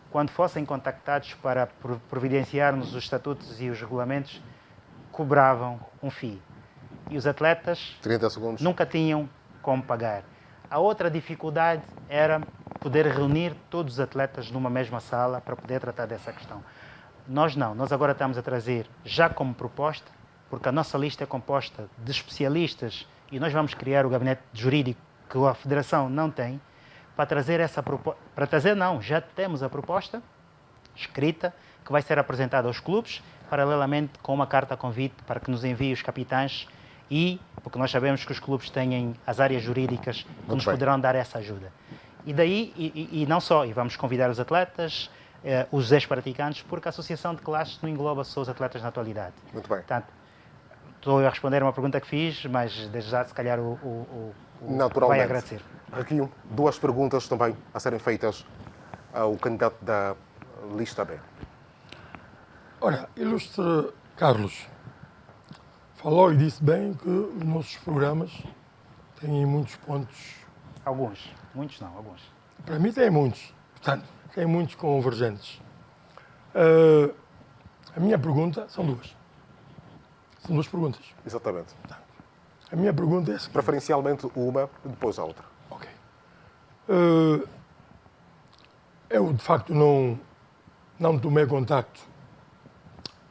quando fossem contactados para providenciar-nos os estatutos e os regulamentos, cobravam um FII. E os atletas 30 segundos. nunca tinham como pagar. A outra dificuldade era poder reunir todos os atletas numa mesma sala para poder tratar dessa questão. Nós não, nós agora estamos a trazer já como proposta, porque a nossa lista é composta de especialistas e nós vamos criar o gabinete jurídico que a Federação não tem, para trazer essa proposta. Para trazer não, já temos a proposta escrita que vai ser apresentada aos clubes, paralelamente com uma carta convite para que nos envie os capitães porque nós sabemos que os clubes têm as áreas jurídicas que nos poderão dar essa ajuda. E daí, e não só, e vamos convidar os atletas, os ex-praticantes, porque a Associação de Classes não engloba só os atletas na atualidade. Muito bem. Portanto, estou a responder uma pergunta que fiz, mas desde já, se calhar, vai agradecer. Aqui, duas perguntas também a serem feitas ao candidato da lista B. Ora, ilustre Carlos, falou e disse bem que os nossos programas têm muitos pontos. Alguns, muitos não, alguns. Para mim tem muitos, portanto, tem muitos convergentes. A minha pergunta são duas. São duas perguntas. Exatamente. A minha pergunta é a seguinte. Preferencialmente uma e depois a outra. Ok. Eu, de facto, não tomei contacto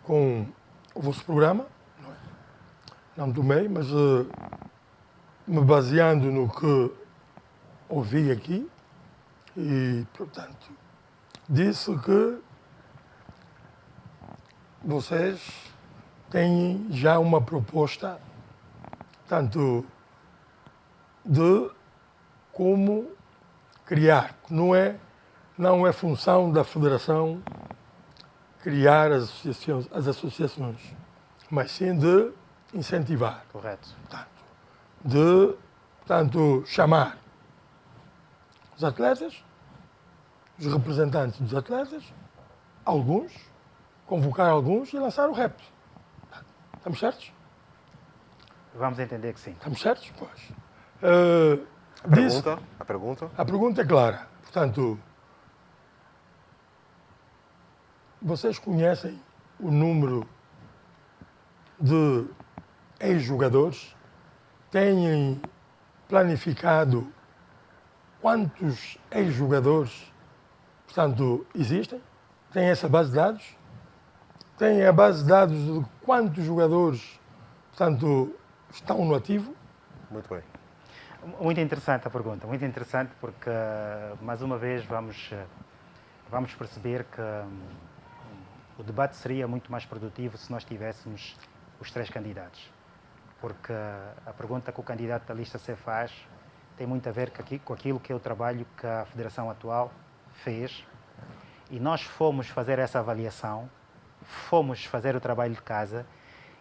com o vosso programa. Não tomei, mas me baseando no que ouvi aqui, e, portanto, disse que vocês têm já uma proposta, tanto de como criar, que não é função da Federação criar as associações, mas sim de incentivar. Correto. Portanto, chamar os atletas, os representantes dos atletas, alguns, convocar alguns e lançar o repto. Estamos certos? Vamos entender que sim. Estamos certos? Pois. A pergunta? A pergunta é clara. Portanto, vocês conhecem o número de ex-jogadores? Têm planificado quantos ex-jogadores, portanto, existem? Têm essa base de dados? Tem a base de dados de quantos jogadores, portanto, estão no ativo? Muito bem. Muito interessante a pergunta, muito interessante porque, mais uma vez, vamos perceber que o debate seria muito mais produtivo se nós tivéssemos os 3 candidatos. Porque a pergunta que o candidato da lista C faz tem muito a ver com aquilo que é o trabalho que a Federação atual fez. E nós fomos fazer essa avaliação, fomos fazer o trabalho de casa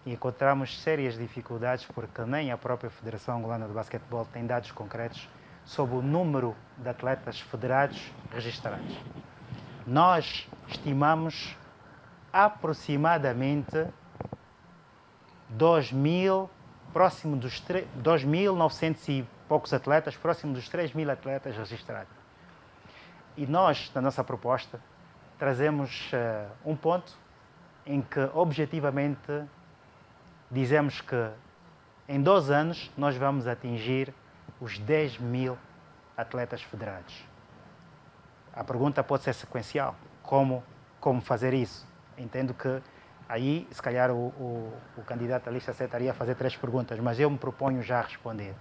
e encontramos sérias dificuldades porque nem a própria Federação Angolana de Basquetebol tem dados concretos sobre o número de atletas federados registrados. Nós estimamos aproximadamente 2.000, próximo dos 2.900 e poucos atletas, próximo dos 3.000 atletas registrados. E nós, na nossa proposta, trazemos um ponto em que, objetivamente, dizemos que em 2 anos nós vamos atingir os 10.000 atletas federados. A pergunta pode ser sequencial. Como fazer isso? Entendo que aí, se calhar, o candidato da lista C estaria a fazer 3 perguntas, mas eu me proponho já a responder.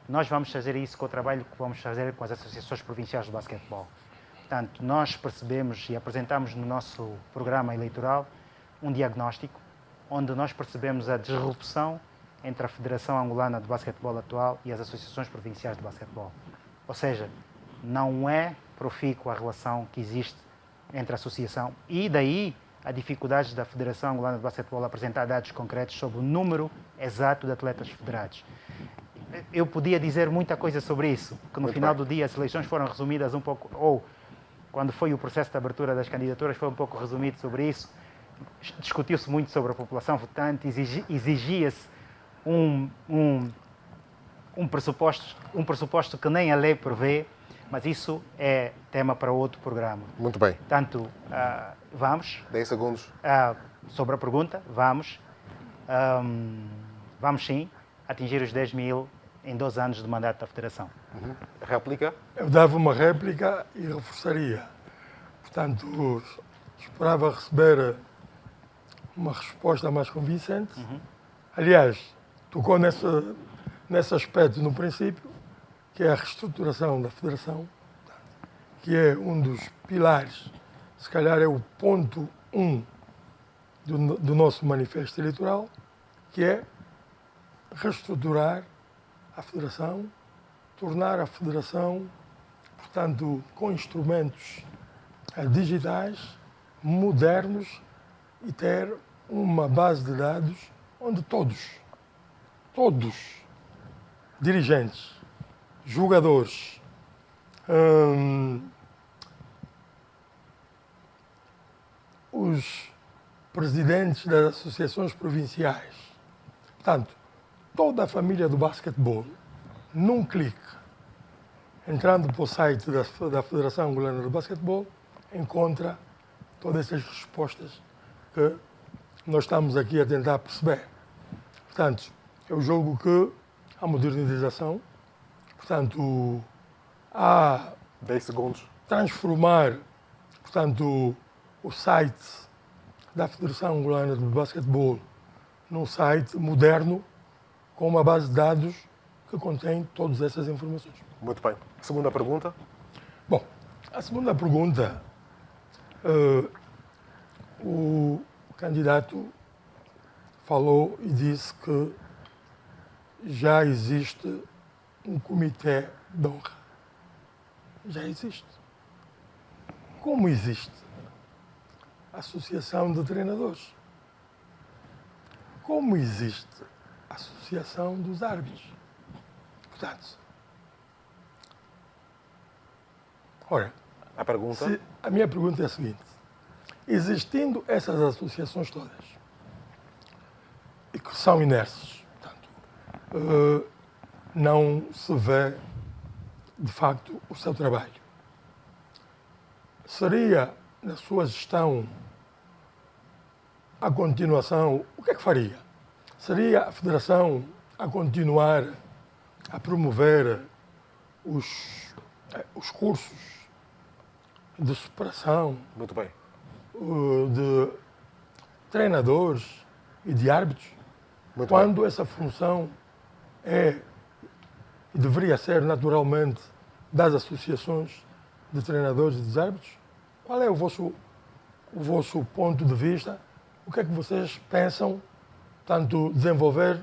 Nós vamos fazer isso com o trabalho que vamos fazer com as associações provinciais de basquetebol. Portanto, nós percebemos e apresentamos no nosso programa eleitoral um diagnóstico onde nós percebemos a disrupção entre a Federação Angolana de Basquetebol atual e as associações provinciais de basquetebol. Ou seja, não é profícua a relação que existe entre a associação e daí a dificuldade da Federação Angolana de Basquetebol apresentar dados concretos sobre o número exato de atletas federados. Eu podia dizer muita coisa sobre isso, que no final do dia as eleições foram resumidas um pouco, ou quando foi o processo de abertura das candidaturas foi um pouco resumido sobre isso. Discutiu-se muito sobre a população votante, exigia-se um pressuposto que nem a lei prevê, mas isso é tema para outro programa. Muito bem. Portanto, vamos. 10 segundos. Sobre a pergunta, vamos sim atingir os 10.000 em 2 anos de mandato da Federação. Réplica? Eu dava uma réplica e reforçaria. Portanto, esperava receber uma resposta mais convincente. Aliás, tocou nesse aspecto no princípio, que é a reestruturação da Federação, que é um dos pilares, se calhar é o ponto 1 do nosso manifesto eleitoral, que é reestruturar a Federação, tornar a Federação, portanto, com instrumentos digitais, modernos e ter uma base de dados onde todos, dirigentes, jogadores, os presidentes das associações provinciais, portanto, toda a família do basquetebol, num clique, entrando para o site da Federação Angolana de Basquetebol, encontra todas essas respostas que nós estamos aqui a tentar perceber. Portanto, eu julgo que a modernização, portanto, a 10 segundos. transformar, portanto, o site da Federação Angolana de Basquetebol num site moderno com uma base de dados que contém todas essas informações. Muito bem. Segunda pergunta. Bom, a segunda pergunta, o candidato falou e disse que já existe um comitê de honra. Já existe. Como existe a Associação de Treinadores? Como existe a Associação dos Árbitros? Portanto, ora, a minha pergunta é a seguinte: existindo essas associações todas e que são inerces, portanto, não se vê de facto o seu trabalho, seria na sua gestão a continuação, o que é que faria? Seria a Federação a continuar a promover os cursos de superação, Muito bem. treinadores e de árbitros, Muito quando essa função é e deveria ser naturalmente das associações de treinadores e dos árbitros? Qual é o vosso ponto de vista? O que é que vocês pensam tanto desenvolver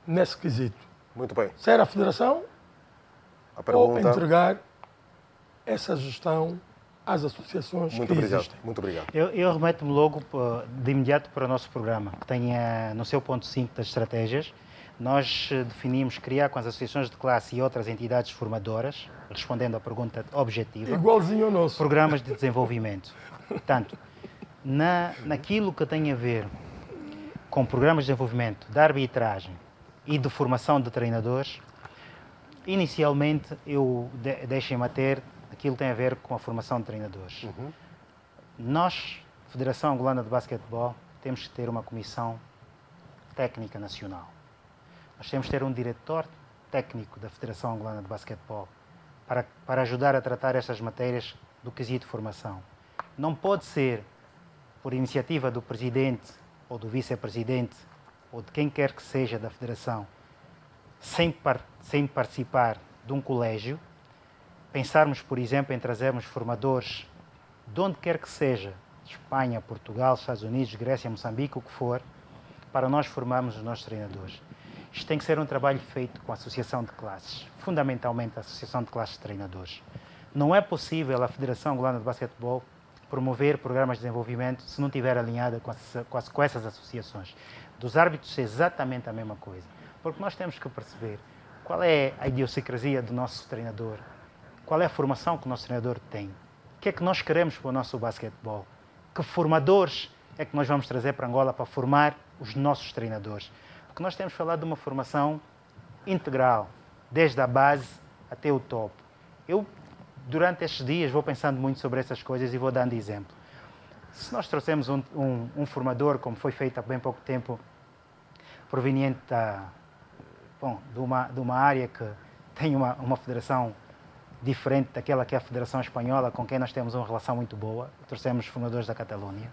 nesse quesito? Muito bem. Ser a federação A ou pergunta... entregar essa gestão às associações Muito que obrigado. existem? Muito obrigado. Eu remeto-me logo de imediato para o nosso programa, que tem no seu ponto 5 das estratégias. Nós definimos criar com as associações de classe e outras entidades formadoras, respondendo à pergunta objetiva, Igualzinho ao nosso. programas de desenvolvimento. Portanto, naquilo que tem a ver com programas de desenvolvimento, de arbitragem e de formação de treinadores, inicialmente deixem-me a ter aquilo que tem a ver com a formação de treinadores. Nós, Federação Angolana de Basquetebol, temos que ter uma comissão técnica nacional. Nós temos que ter um diretor técnico da Federação Angolana de Basquetebol para ajudar a tratar estas matérias do quesito de formação. Não pode ser por iniciativa do presidente ou do vice-presidente ou de quem quer que seja da Federação, sem participar de um colégio, pensarmos, por exemplo, em trazermos formadores de onde quer que seja, Espanha, Portugal, Estados Unidos, Grécia, Moçambique, o que for, para nós formarmos os nossos treinadores. Isto tem que ser um trabalho feito com a associação de classes, fundamentalmente a associação de classes de treinadores. Não é possível a Federação Angolana de Basquetebol promover programas de desenvolvimento se não estiver alinhada com essas associações. Dos árbitros é exatamente a mesma coisa, porque nós temos que perceber qual é a idiosincrasia do nosso treinador, qual é a formação que o nosso treinador tem, o que é que nós queremos para o nosso basquetebol, que formadores é que nós vamos trazer para Angola para formar os nossos treinadores. Porque nós temos falado de uma formação integral, desde a base até o topo. Eu, durante estes dias, vou pensando muito sobre essas coisas e vou dando exemplo. Se nós trouxemos um formador, como foi feito há bem pouco tempo, proveniente de uma área que tem uma federação diferente daquela que é a Federação Espanhola, com quem nós temos uma relação muito boa, trouxemos formadores da Catalunha,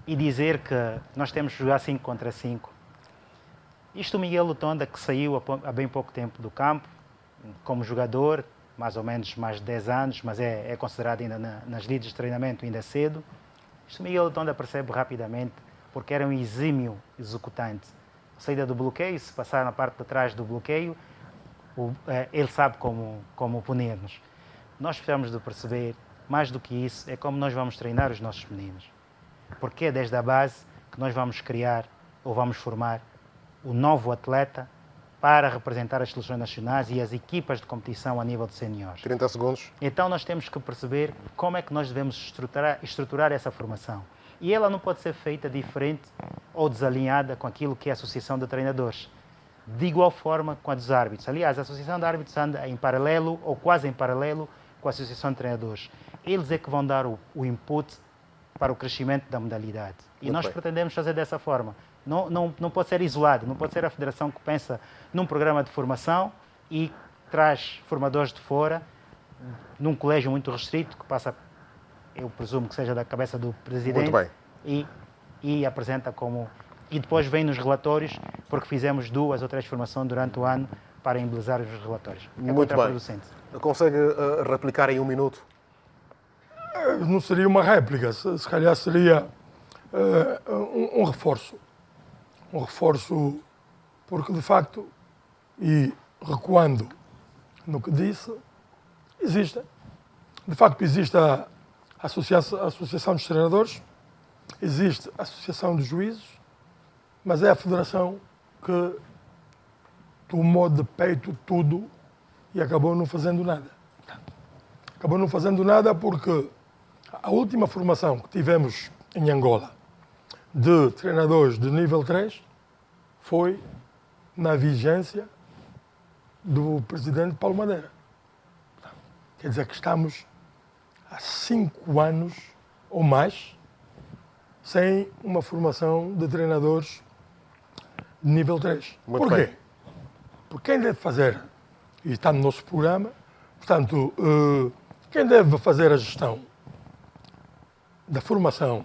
e dizer que nós temos que jogar 5 contra 5. Isto o Miguel Lutonda, que saiu há bem pouco tempo do campo, como jogador, mais ou menos mais de 10 anos, mas é considerado ainda nas lides de treinamento ainda cedo. Isto o Miguel Lutonda percebe rapidamente, porque era um exímio executante. A saída do bloqueio, se passar na parte de trás do bloqueio, ele sabe como punir-nos. Nós precisamos de perceber, mais do que isso, é como nós vamos treinar os nossos meninos. Porque é desde a base que nós vamos criar ou vamos formar o novo atleta para representar as seleções nacionais e as equipas de competição a nível de seniores. 30 segundos. Então nós temos que perceber como é que nós devemos estruturar essa formação. E ela não pode ser feita diferente ou desalinhada com aquilo que é a Associação de Treinadores. De igual forma com a dos árbitros. Aliás, a Associação de Árbitros anda em paralelo ou quase em paralelo com a Associação de Treinadores. Eles é que vão dar o input para o crescimento da modalidade. E Muito nós bem. pretendemos fazer dessa forma. Não pode ser isolado, não pode ser a federação que pensa num programa de formação e traz formadores de fora, num colégio muito restrito, que passa, eu presumo que seja da cabeça do presidente, Muito bem. e apresenta como... E depois vem nos relatórios, porque fizemos 2 ou 3 formações durante o ano para embelezar os relatórios. É Muito bem. contraproducente. Consegue replicar em 1 minuto? Não seria uma réplica, se calhar seria um reforço. Um reforço porque, de facto, e recuando no que disse, existe. De facto, existe a Associação dos Treinadores, existe a Associação dos Juízes, mas é a Federação que tomou de peito tudo e acabou não fazendo nada. Acabou não fazendo nada porque a última formação que tivemos em Angola de treinadores de nível 3 foi na vigência do presidente Paulo Madeira. Quer dizer que estamos há 5 anos ou mais sem uma formação de treinadores de nível 3. Muito Porquê? bem. Porque quem deve fazer, e está no nosso programa, portanto, quem deve fazer a gestão da formação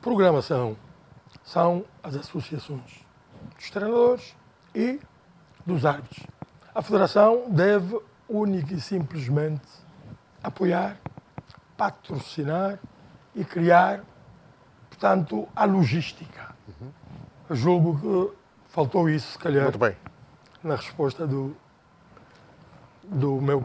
programação são as associações dos treinadores e dos árbitros. A Federação deve única e simplesmente apoiar, patrocinar e criar, portanto, a logística. Eu julgo que faltou isso, se calhar, Muito bem. na resposta do meu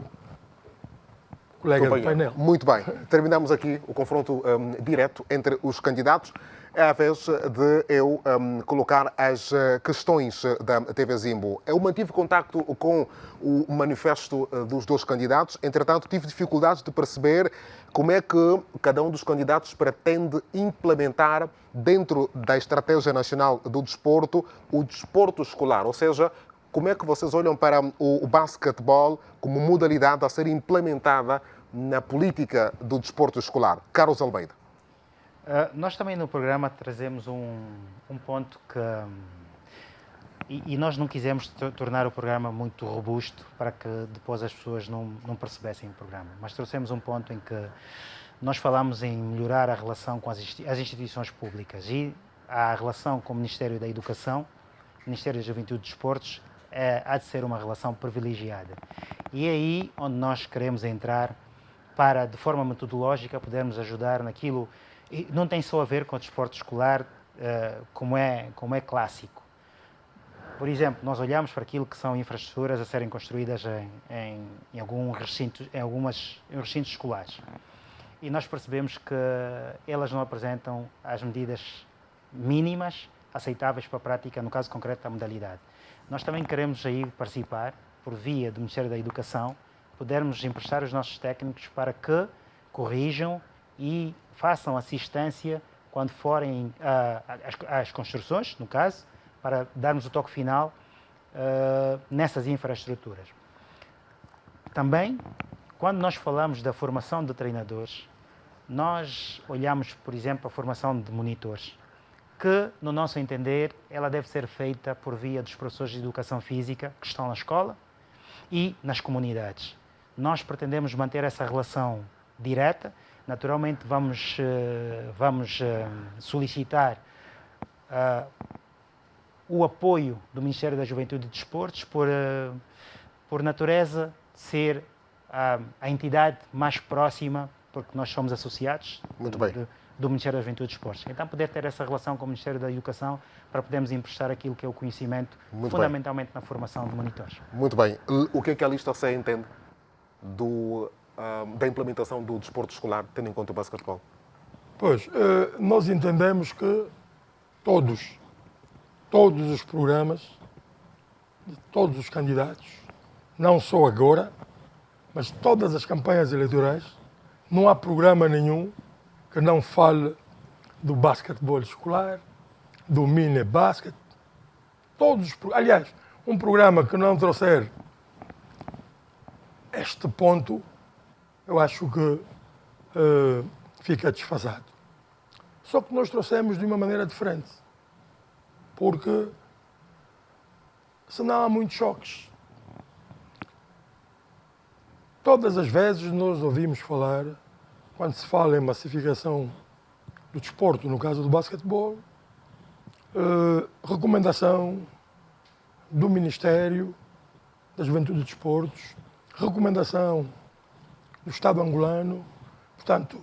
colega do painel. Muito bem. Terminamos aqui o confronto direto entre os candidatos. É a vez de eu colocar as questões da TV Zimbo. Eu mantive contacto com o manifesto dos dois candidatos. Entretanto, tive dificuldades de perceber como é que cada um dos candidatos pretende implementar dentro da Estratégia Nacional do Desporto o desporto escolar. Ou seja, como é que vocês olham para o basquetebol como modalidade a ser implementada na política do desporto escolar? Carlos Almeida. Nós também no programa trazemos um ponto que... E nós não quisemos tornar o programa muito robusto para que depois as pessoas não percebessem o programa. Mas trouxemos um ponto em que nós falamos em melhorar a relação com as instituições públicas e a relação com o Ministério da Educação, Ministério da Juventude e Desportos, há de ser uma relação privilegiada. E é aí onde nós queremos entrar para, de forma metodológica, podermos ajudar naquilo. E não tem só a ver com o desporto escolar como é clássico. Por exemplo, nós olhamos para aquilo que são infraestruturas a serem construídas em alguns recintos escolares. E nós percebemos que elas não apresentam as medidas mínimas aceitáveis para a prática, no caso concreto da modalidade. Nós também queremos aí participar, por via do Ministério da Educação, podermos emprestar os nossos técnicos para que corrijam e façam assistência quando forem às construções, no caso, para darmos o toque final nessas infraestruturas. Também, quando nós falamos da formação de treinadores, nós olhamos, por exemplo, a formação de monitores, que, no nosso entender, ela deve ser feita por via dos professores de educação física que estão na escola e nas comunidades. Nós pretendemos manter essa relação direta. Naturalmente, vamos solicitar o apoio do Ministério da Juventude e Desportos por natureza ser a entidade mais próxima, porque nós somos associados do Ministério da Juventude e Desportos. Então, poder ter essa relação com o Ministério da Educação para podermos emprestar aquilo que é o conhecimento, fundamentalmente na formação de monitores. Muito bem. O que é que a lista C entende da implementação do desporto escolar, tendo em conta o basquetebol? Pois, nós entendemos que todos os programas, de todos os candidatos, não só agora, mas todas as campanhas eleitorais, não há programa nenhum que não fale do basquetebol escolar, do mini-basket, aliás, um programa que não trouxer este ponto, eu acho que fica desfasado. Só que nós trouxemos de uma maneira diferente, porque senão há muitos choques. Todas as vezes nós ouvimos falar, quando se fala em massificação do desporto, no caso do basquetebol, recomendação do Ministério da Juventude e Desportos, recomendação do Estado angolano, portanto,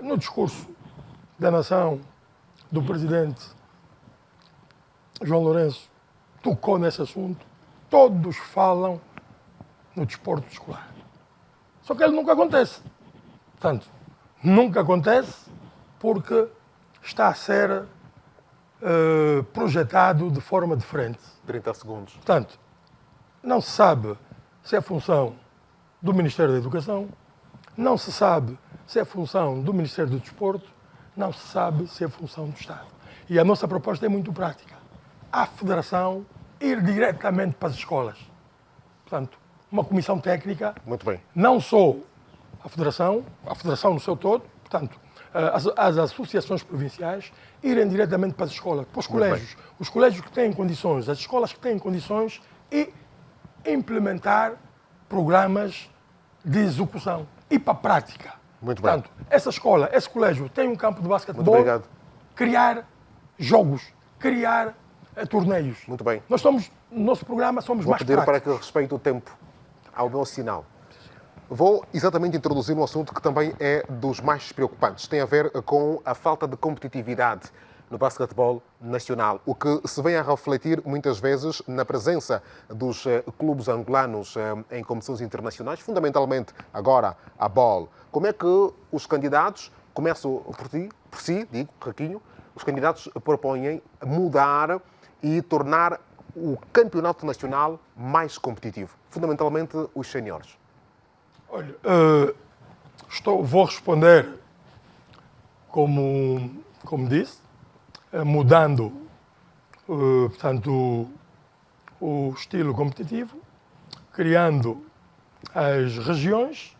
no discurso da nação do presidente João Lourenço, tocou nesse assunto, todos falam no desporto escolar. Só que ele nunca acontece. Portanto, nunca acontece porque está a ser projetado de forma diferente. 30 segundos. Portanto, não se sabe se é função do Ministério da Educação, não se sabe se é função do Ministério do Desporto, não se sabe se é função do Estado. E a nossa proposta é muito prática. A Federação ir diretamente para as escolas. Portanto, uma comissão técnica, muito bem, não só a Federação no seu todo, portanto, as associações provinciais irem diretamente para as escolas, para os colégios que têm condições, as escolas que têm condições e implementar programas de execução e para a prática. Muito bem. Portanto, essa escola, esse colégio tem um campo de basquetebol. Muito obrigado. criar jogos, criar torneios. Muito bem. Nós somos, no nosso programa, somos Vou mais pedir para práticos. que respeite o tempo ao meu sinal. Vou exatamente introduzir um assunto que também é dos mais preocupantes. Tem a ver com a falta de competitividade no basquetebol nacional, o que se vem a refletir muitas vezes na presença dos clubes angolanos em competições internacionais, fundamentalmente agora a BOL. Como é que os candidatos, começo por si, digo, Raquinho, os candidatos propõem mudar e tornar o campeonato nacional mais competitivo, fundamentalmente os séniores? Olha, vou responder como disse, mudando, portanto, o estilo competitivo, criando as regiões.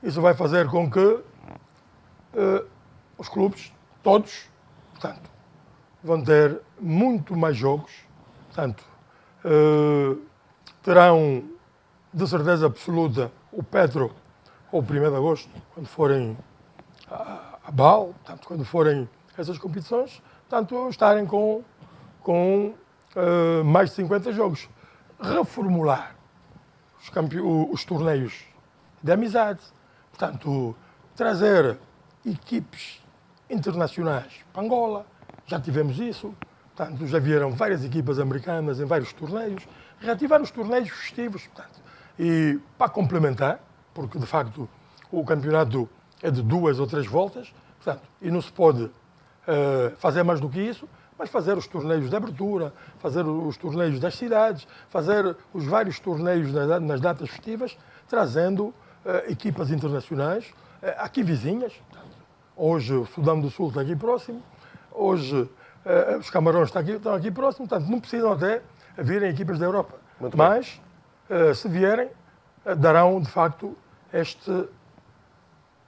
Isso vai fazer com que os clubes, todos, portanto, vão ter muito mais jogos, portanto, terão, de certeza absoluta, o Petro ou o 1º de agosto, quando forem a BAL, portanto, quando forem essas competições, portanto, estarem com mais de 50 jogos. Reformular os torneios de amizade, portanto, trazer equipes internacionais para Angola, já tivemos isso, portanto, já vieram várias equipas americanas em vários torneios, reativar os torneios festivos, portanto, e para complementar, porque de facto o campeonato é de 2 ou 3 voltas, portanto, e não se pode fazer mais do que isso, mas fazer os torneios de abertura, fazer os torneios das cidades, fazer os vários torneios nas datas festivas, trazendo equipas internacionais, aqui vizinhas. Portanto, hoje o Sudão do Sul está aqui próximo, hoje os Camarões estão aqui próximo, portanto, não precisam até virem equipas da Europa. Muito mas, se vierem, darão, de facto,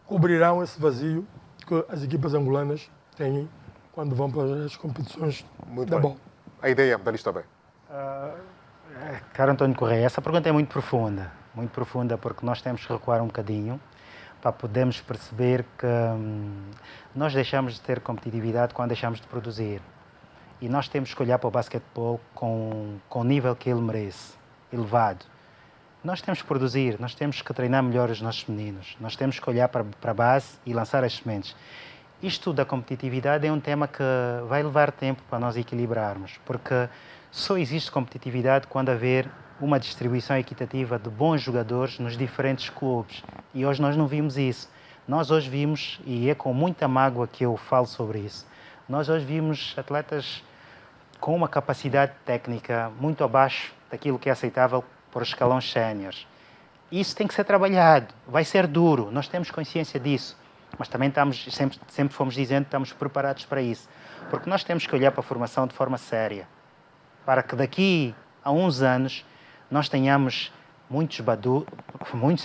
cobrirão esse vazio que as equipas angolanas têm quando vão para as competições da BOL. A ideia da lista B. Caro António Correia, essa pergunta é muito profunda porque nós temos que recuar um bocadinho para podermos perceber que nós deixamos de ter competitividade quando deixamos de produzir. E nós temos que olhar para o basquetebol com o nível que ele merece, elevado. Nós temos que produzir, nós temos que treinar melhor os nossos meninos, nós temos que olhar para a base e lançar as sementes. Isto da competitividade é um tema que vai levar tempo para nós equilibrarmos, porque só existe competitividade quando haver uma distribuição equitativa de bons jogadores nos diferentes clubes. E hoje nós não vimos isso. Nós hoje vimos, e é com muita mágoa que eu falo sobre isso, nós hoje vimos atletas com uma capacidade técnica muito abaixo daquilo que é aceitável para os escalões séniores. Isso tem que ser trabalhado, vai ser duro, nós temos consciência disso. Mas também sempre fomos dizendo que estamos preparados para isso. Porque nós temos que olhar para a formação de forma séria. Para que daqui a uns anos nós tenhamos muitos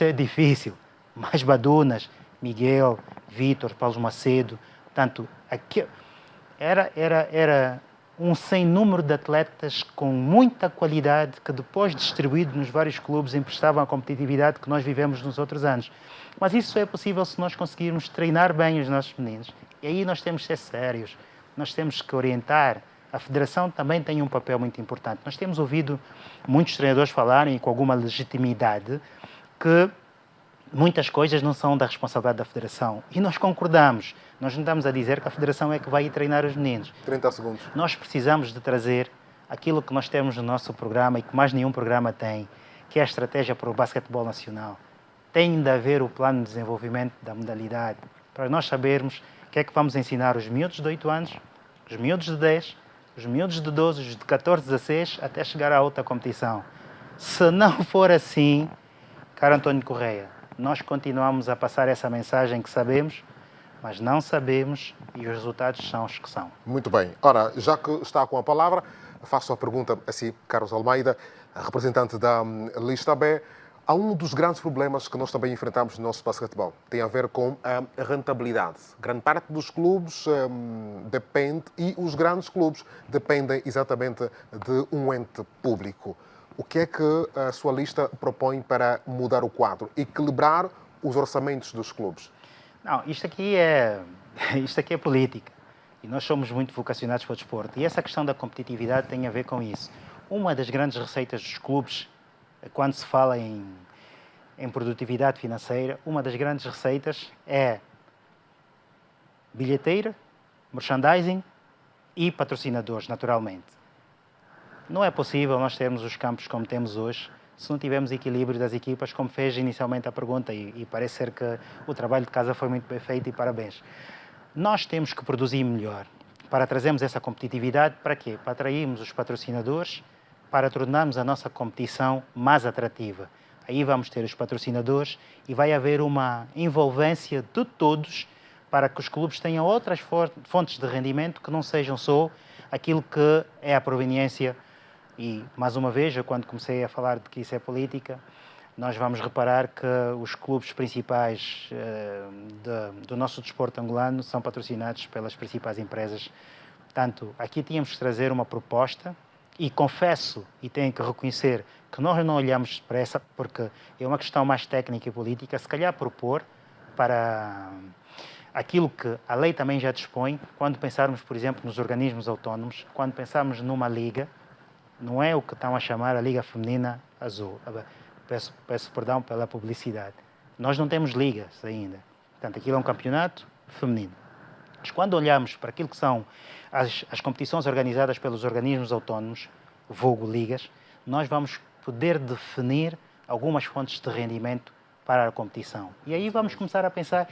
é difícil, mais Badunas, Miguel, Vítor, Paulo Macedo. Portanto, era um sem número de atletas com muita qualidade que depois distribuído nos vários clubes emprestavam a competitividade que nós vivemos nos outros anos. Mas isso só é possível se nós conseguirmos treinar bem os nossos meninos. E aí nós temos que ser sérios, nós temos que orientar. A Federação também tem um papel muito importante. Nós temos ouvido muitos treinadores falarem com alguma legitimidade que muitas coisas não são da responsabilidade da Federação. E nós concordamos. Nós não estamos a dizer que a Federação é que vai ir treinar os meninos. 30 segundos. Nós precisamos de trazer aquilo que nós temos no nosso programa e que mais nenhum programa tem, que é a estratégia para o basquetebol nacional. Tem de haver o plano de desenvolvimento da modalidade, para nós sabermos o que é que vamos ensinar os miúdos de 8 anos, os miúdos de 10, os miúdos de 12, os de 14, 16, até chegar à outra competição. Se não for assim, caro António Correia, nós continuamos a passar essa mensagem que sabemos, mas não sabemos e os resultados são os que são. Muito bem. Ora, já que está com a palavra, faço a pergunta a si, Carlos Almeida, representante da lista B. Há um dos grandes problemas que nós também enfrentamos no nosso basquetebol. Tem a ver com a rentabilidade. Grande parte dos clubes depende, e os grandes clubes dependem exatamente de um ente público. O que é que a sua lista propõe para mudar o quadro? Equilibrar os orçamentos dos clubes? Não, isto aqui é política. E nós somos muito vocacionados para o desporto. E essa questão da competitividade tem a ver com isso. Uma das grandes receitas dos clubes, quando se fala em produtividade financeira, uma das grandes receitas é bilheteira, merchandising e patrocinadores, naturalmente. Não é possível nós termos os campos como temos hoje se não tivermos equilíbrio das equipas, como fez inicialmente a pergunta, e parece ser que o trabalho de casa foi muito bem feito e parabéns. Nós temos que produzir melhor para trazermos essa competitividade. Para quê? Para atrairmos os patrocinadores, para tornarmos a nossa competição mais atrativa. Aí vamos ter os patrocinadores e vai haver uma envolvência de todos para que os clubes tenham outras fontes de rendimento que não sejam só aquilo que é a proveniência. E, mais uma vez, eu quando comecei a falar de que isso é política, nós vamos reparar que os clubes principais do nosso desporto angolano são patrocinados pelas principais empresas. Portanto, aqui tínhamos que trazer uma proposta e confesso e tenho que reconhecer que nós não olhamos para essa, porque é uma questão mais técnica e política, se calhar propor para aquilo que a lei também já dispõe, quando pensarmos, por exemplo, nos organismos autónomos, quando pensarmos numa liga, não é o que estão a chamar a Liga Feminina Azul. Peço perdão pela publicidade. Nós não temos ligas ainda. Portanto, aquilo é um campeonato feminino. Mas quando olhamos para aquilo que são as competições organizadas pelos organismos autónomos, vulgo ligas, nós vamos poder definir algumas fontes de rendimento para a competição. E aí vamos começar a pensar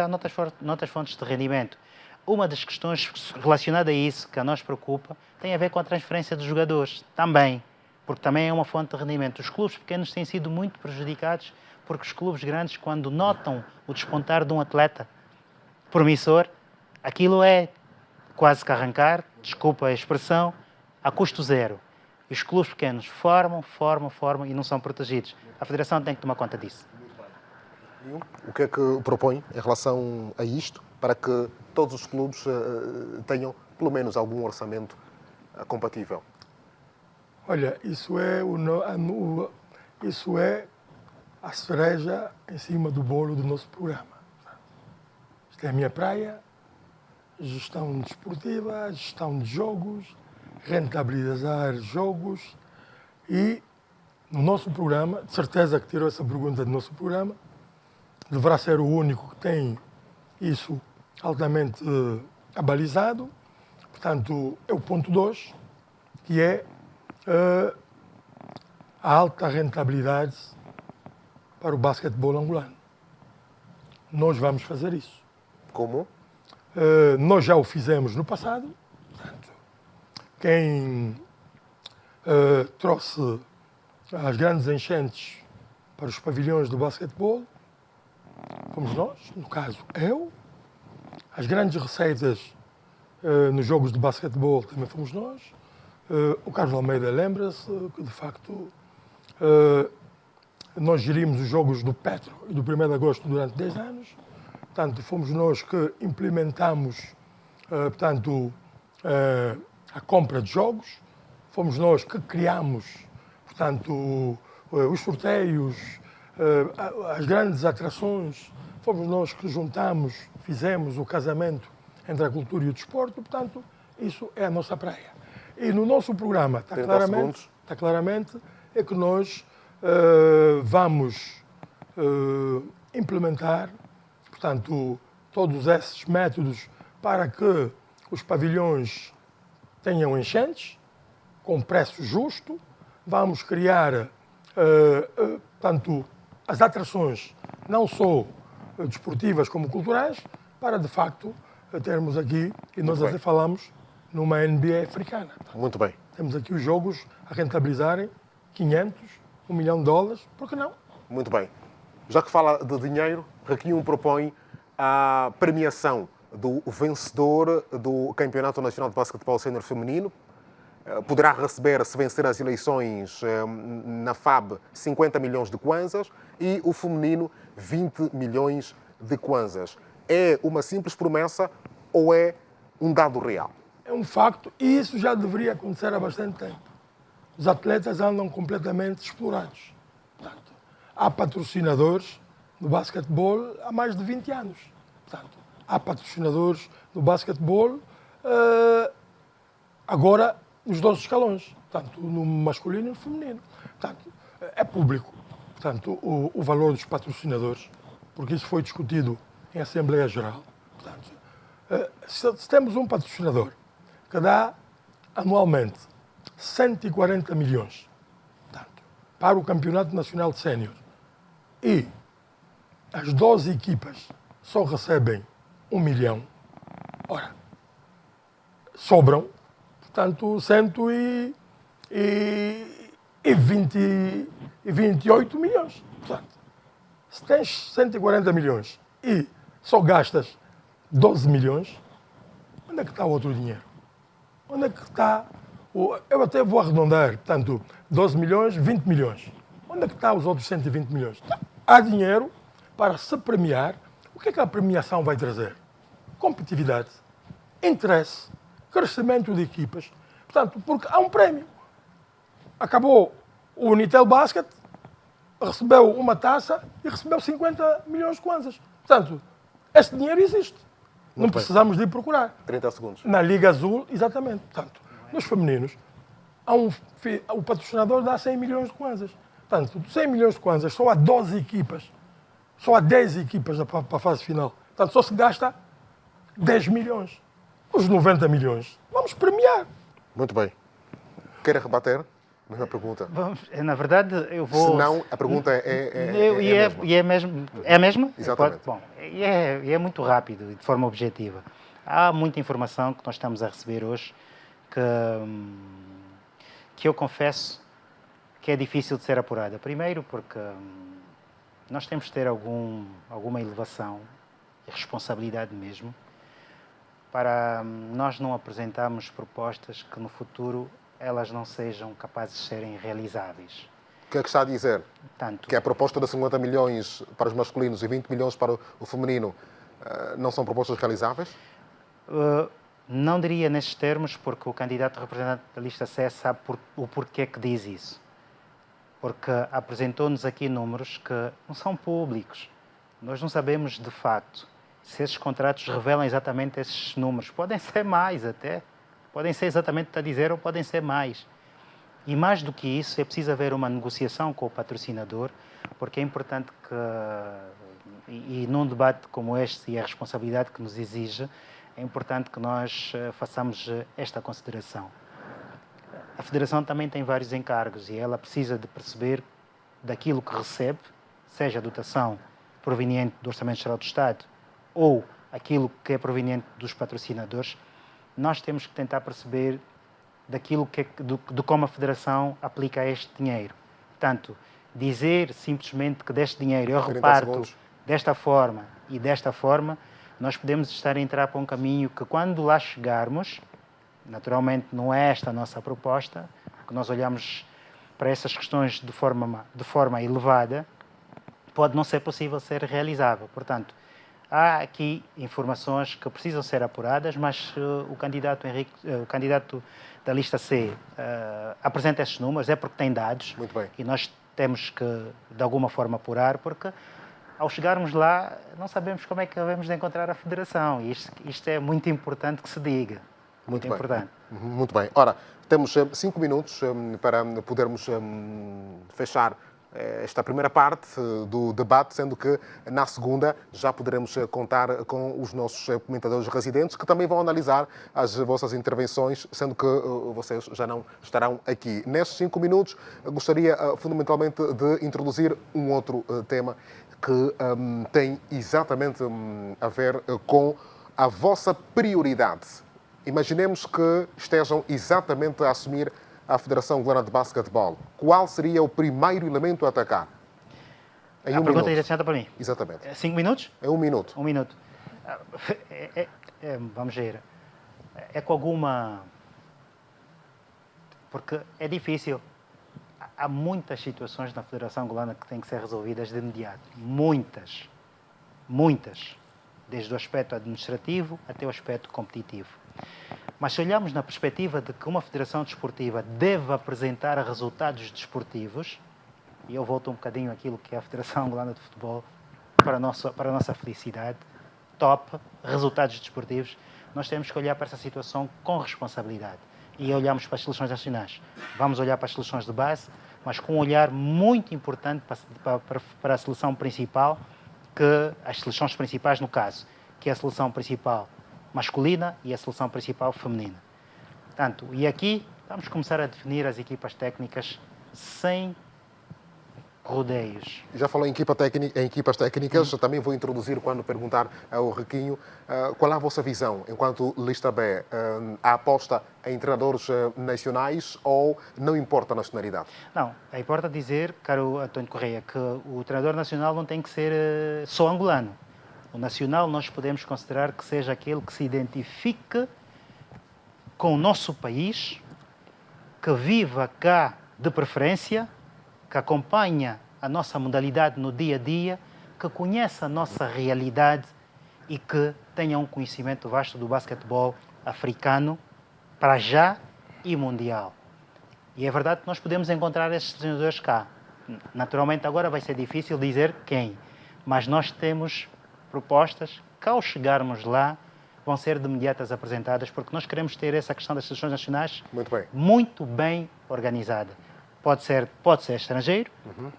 noutras fontes de rendimento. Uma das questões relacionada a isso que a nós preocupa tem a ver com a transferência de jogadores também, porque também é uma fonte de rendimento. Os clubes pequenos têm sido muito prejudicados porque os clubes grandes, quando notam o despontar de um atleta promissor, aquilo é quase que arrancar, desculpa a expressão, a custo zero. E os clubes pequenos formam e não são protegidos. A Federação tem que tomar conta disso. O que é que propõe em relação a isto para que todos os clubes tenham pelo menos algum orçamento compatível? Olha, isso é a cereja em cima do bolo do nosso programa. Isto é a minha praia, gestão desportiva, gestão de jogos, rentabilizar jogos e no nosso programa, de certeza que tirou essa pergunta do nosso programa, deverá ser o único que tem isso altamente abalizado. Portanto, é o ponto 2, que é a alta rentabilidade para o basquetebol angolano. Nós vamos fazer isso. Como? Nós já o fizemos no passado. Portanto, quem trouxe as grandes enchentes para os pavilhões do basquetebol fomos nós, no caso eu. As grandes receitas nos jogos de basquetebol também fomos nós. O Carlos Almeida lembra-se que, de facto, nós gerimos os jogos do Petro e do 1º de agosto durante 10 anos. Portanto, fomos nós que implementamos a compra de jogos. Fomos nós que criamos, portanto, os sorteios, as grandes atrações. Fomos nós que juntamos, fizemos o casamento entre a cultura e o desporto. Portanto, isso é a nossa praia. E no nosso programa está claramente é que nós vamos implementar, portanto, todos esses métodos para que os pavilhões tenham enchentes, com preço justo. Vamos criar, portanto, as atrações, não só desportivas como culturais, para, de facto, termos aqui, e nós até falamos, numa NBA africana. Muito bem. Temos aqui os jogos a rentabilizarem 500, $1 milhão, por que não? Muito bem. Já que fala de dinheiro, Requium propõe a premiação do vencedor do Campeonato Nacional de Basquetebol Sénior Feminino. Poderá receber, se vencer as eleições na FAB, 50 milhões de kwanzas e o feminino 20 milhões de kwanzas. É uma simples promessa ou é um dado real? É um facto e isso já deveria acontecer há bastante tempo. Os atletas andam completamente explorados. Portanto, há patrocinadores no basquetebol há mais de 20 anos. Portanto, há patrocinadores no basquetebol, agora nos 12 escalões, tanto no masculino e no feminino. Portanto, é público, portanto, o valor dos patrocinadores, porque isso foi discutido em Assembleia Geral. Portanto, se temos um patrocinador que dá anualmente 140 milhões, portanto, para o Campeonato Nacional de Sénior, e as 12 equipas só recebem 1 milhão, ora, sobram, portanto, 128 milhões. Portanto, se tens 140 milhões e só gastas 12 milhões, onde é que está o outro dinheiro? Onde é que está? Eu até vou arredondar, portanto, 12 milhões, 20 milhões. Onde é que está os outros 120 milhões? Há dinheiro para se premiar. O que é que a premiação vai trazer? Competitividade, interesse, crescimento de equipas. Portanto, porque há um prémio. Acabou o Unitel Basket, recebeu uma taça e recebeu 50 milhões de kwanzas. Portanto, esse dinheiro existe. Não precisamos de ir procurar. 30 segundos. Na Liga Azul, exatamente. Portanto, nos femininos, o patrocinador dá 100 milhões de kwanzas. Portanto, de 100 milhões de kwanzas, só há 12 equipas. Só há 10 equipas para a fase final. Portanto, só se gasta 10 milhões. Os 90 milhões, vamos premiar. Muito bem. Quer rebater? Mesma pergunta. Vamos, na verdade, eu vou... Se não, a pergunta é a mesma. É a mesma? Exatamente. Bom, e é muito rápido e de forma objetiva. Há muita informação que nós estamos a receber hoje que eu confesso que é difícil de ser apurada. Primeiro porque nós temos de ter alguma elevação e responsabilidade mesmo para nós não apresentarmos propostas que no futuro elas não sejam capazes de serem realizáveis. O que é que está a dizer? Tanto, Que a proposta de 50 milhões para os masculinos e 20 milhões para o feminino não são propostas realizáveis? não diria nestes termos, porque o candidato representante da lista C sabe o porquê que diz isso. Porque apresentou-nos aqui números que não são públicos. Nós não sabemos, de facto, se esses contratos revelam exatamente esses números. Podem ser mais até. Podem ser exatamente o que está a dizer ou podem ser mais. E mais do que isso, é preciso haver uma negociação com o patrocinador, porque é importante que, e num debate como este e a responsabilidade que nos exige, é importante que nós façamos esta consideração. A Federação também tem vários encargos e ela precisa de perceber daquilo que recebe, seja a dotação proveniente do Orçamento Geral do Estado ou aquilo que é proveniente dos patrocinadores. Nós temos que tentar perceber daquilo de como a Federação aplica este dinheiro. Portanto, dizer simplesmente que deste dinheiro eu reparto desta forma e desta forma, nós podemos estar a entrar para um caminho que, quando lá chegarmos, naturalmente não é esta a nossa proposta, que nós olhamos para essas questões de forma elevada, pode não ser possível ser realizável. Portanto, há aqui informações que precisam ser apuradas, mas o candidato da lista C apresenta esses números, é porque tem dados. Muito bem. E nós temos que, de alguma forma, apurar, porque ao chegarmos lá, não sabemos como é que devemos de encontrar a Federação. E isto é muito importante que se diga. Muito bem. importante. Muito bem. Ora, temos 5 minutos para podermos fechar esta primeira parte do debate, sendo que na segunda já poderemos contar com os nossos comentadores residentes, que também vão analisar as vossas intervenções, sendo que vocês já não estarão aqui. Nestes 5 minutos, gostaria fundamentalmente de introduzir um outro tema que tem exatamente a ver com a vossa prioridade. Imaginemos que estejam exatamente a assumir a Federação Angolana de Basquetebol. Qual seria o primeiro elemento a atacar? Em a pergunta é direcionada para mim. Exatamente. 5 minutos? Em 1 minuto. 1 minuto. Vamos ver. É com alguma... Porque é difícil. Há muitas situações na Federação Angolana que têm que ser resolvidas de imediato. Muitas. Muitas. Desde o aspecto administrativo até o aspecto competitivo. Mas se olharmos na perspectiva de que uma federação desportiva deve apresentar resultados desportivos, e eu volto um bocadinho àquilo que é a Federação Angolana de Futebol, para a nossa felicidade, top, resultados desportivos, nós temos que olhar para essa situação com responsabilidade. E olhamos para as seleções nacionais. Vamos olhar para as seleções de base, mas com um olhar muito importante para a seleção principal, que as seleções principais, no caso, que é a seleção principal masculina e a seleção principal feminina. Portanto, e aqui vamos começar a definir as equipas técnicas sem rodeios. Já falou em equipas técnicas, também vou introduzir quando perguntar ao Riquinho qual é a vossa visão enquanto lista B. A aposta em treinadores nacionais ou não importa a nacionalidade? Não, importa dizer, caro António Correia, que o treinador nacional não tem que ser só angolano. O nacional nós podemos considerar que seja aquele que se identifique com o nosso país, que viva cá de preferência, que acompanha a nossa modalidade no dia a dia, que conheça a nossa realidade e que tenha um conhecimento vasto do basquetebol africano, para já e mundial. E é verdade que nós podemos encontrar esses treinadores cá. Naturalmente agora vai ser difícil dizer quem, mas nós temos propostas que ao chegarmos lá vão ser de imediatas apresentadas, porque nós queremos ter essa questão das seleções nacionais muito bem organizada. Pode ser estrangeiro,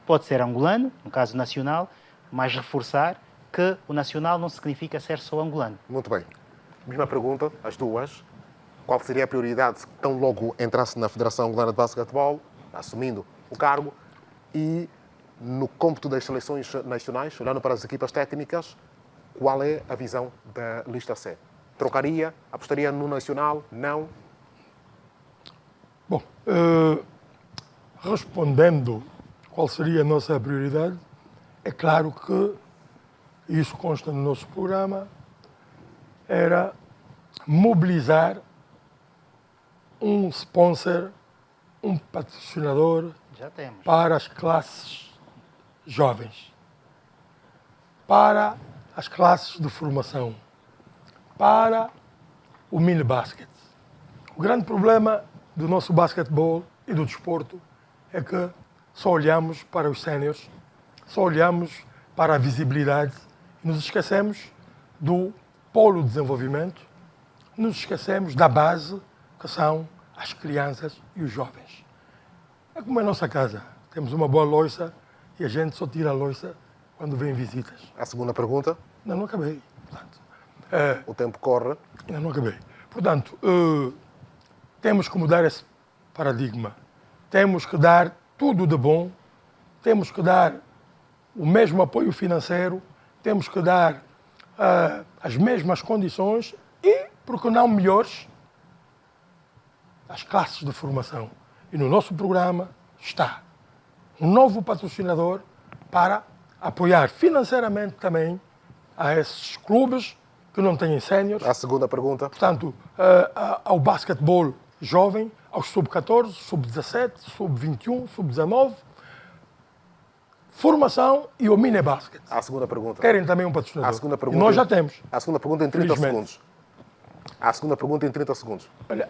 pode ser angolano, no caso nacional, mas reforçar que o nacional não significa ser só angolano. Muito bem. Mesma pergunta, as duas. Qual seria a prioridade tão logo entrasse na Federação Angolana de Basquetebol, assumindo o cargo, e no cômputo das seleções nacionais, olhando para as equipas técnicas, qual é a visão da lista C? Trocaria? Apostaria no nacional? Não? Bom, respondendo qual seria a nossa prioridade, é claro que isso consta no nosso programa, era mobilizar um sponsor, um patrocinador Já temos. para as classes jovens, para as classes de formação, para o mini-basket. O grande problema do nosso basquetebol e do desporto é que só olhamos para os séniores, só olhamos para a visibilidade e nos esquecemos do polo de desenvolvimento, nos esquecemos da base, que são as crianças e os jovens. É como a nossa casa. Temos uma boa louça e a gente só tira a louça quando vem visitas. A segunda pergunta? Não acabei. Portanto, o tempo corre. não acabei. Portanto, temos que mudar esse paradigma. Temos que dar tudo de bom, temos que dar o mesmo apoio financeiro, temos que dar as mesmas condições e, por que não melhores, as classes de formação. E no nosso programa está um novo patrocinador para apoiar financeiramente também a esses clubes que não têm séniores. A segunda pergunta? Portanto, ao basquetebol jovem, aos sub-14, sub-17, sub-21, sub-19, formação e o mini-basket. A segunda pergunta? Querem também um patrocinador. A segunda pergunta, e nós já temos. A segunda pergunta em 30 Felizmente. segundos. A segunda pergunta em 30 segundos. Olha,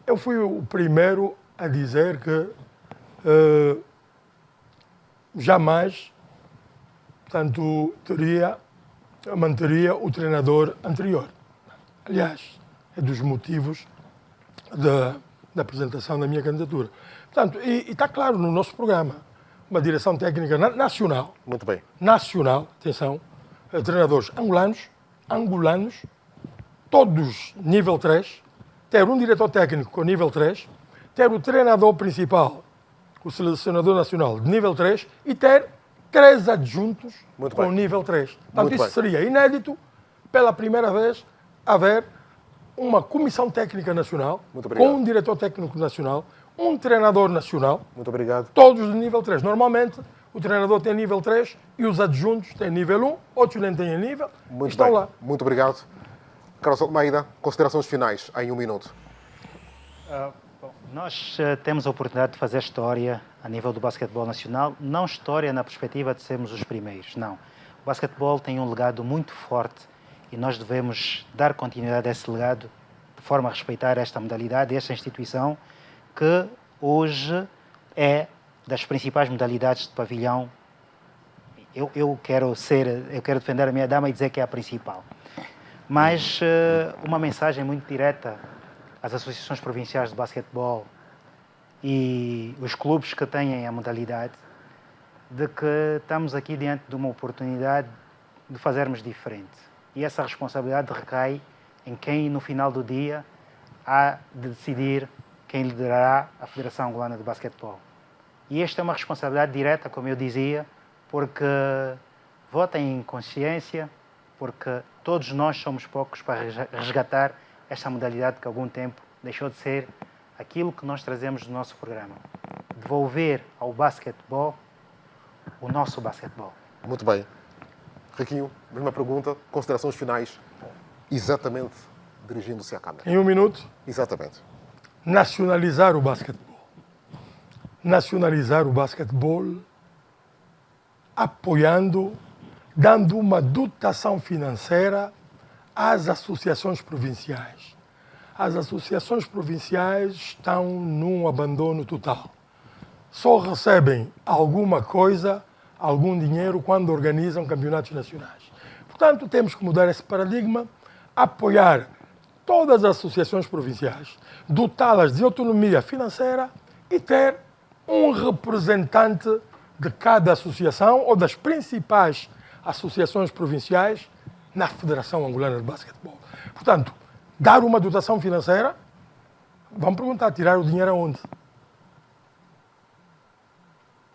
eu fui o primeiro a dizer que jamais, portanto, manteria o treinador anterior. Aliás, é dos motivos da apresentação da minha candidatura. Portanto, e está claro no nosso programa, uma direção técnica nacional. Muito bem. Nacional, atenção, treinadores angolanos, todos nível 3, ter um diretor técnico com nível 3, ter o treinador principal, o selecionador nacional de nível 3 e ter 3 adjuntos Muito com bem. nível 3. Portanto, Muito isso bem. seria inédito, pela primeira vez, haver uma comissão técnica nacional, Muito obrigado. com um diretor técnico nacional, um treinador nacional, Muito obrigado. todos de nível 3. Normalmente, o treinador tem nível 3 e os adjuntos têm nível 1, outros nem têm nível, Muito estão bem. lá. Muito obrigado. Carlos Almeida, considerações finais em 1 minuto. Nós temos a oportunidade de fazer história a nível do basquetebol nacional, não história na perspectiva de sermos os primeiros, não. O basquetebol tem um legado muito forte e nós devemos dar continuidade a esse legado de forma a respeitar esta modalidade, esta instituição, que hoje é das principais modalidades de pavilhão eu quero defender a minha dama e dizer que é a principal. Mas uma mensagem muito direta às associações provinciais de basquetebol e os clubes que têm a modalidade, de que estamos aqui diante de uma oportunidade de fazermos diferente. E essa responsabilidade recai em quem, no final do dia, há de decidir quem liderará a Federação Angolana de Basquetebol. E esta é uma responsabilidade direta, como eu dizia, porque votem em consciência, porque todos nós somos poucos para resgatar esta modalidade que há algum tempo deixou de ser aquilo que nós trazemos no nosso programa. Devolver ao basquetebol o nosso basquetebol. Muito bem. Riquinho, mesma pergunta, considerações finais, exatamente dirigindo-se à Câmara. Em 1 minuto, Exatamente. nacionalizar o basquetebol. Nacionalizar o basquetebol apoiando, dando uma dotação financeira às associações provinciais. As associações provinciais estão num abandono total. Só recebem alguma coisa, algum dinheiro, quando organizam campeonatos nacionais. Portanto, temos que mudar esse paradigma, apoiar todas as associações provinciais, dotá-las de autonomia financeira e ter um representante de cada associação ou das principais associações provinciais na Federação Angolana de Basquetebol. Portanto, dar uma dotação financeira, vamos perguntar, tirar o dinheiro aonde?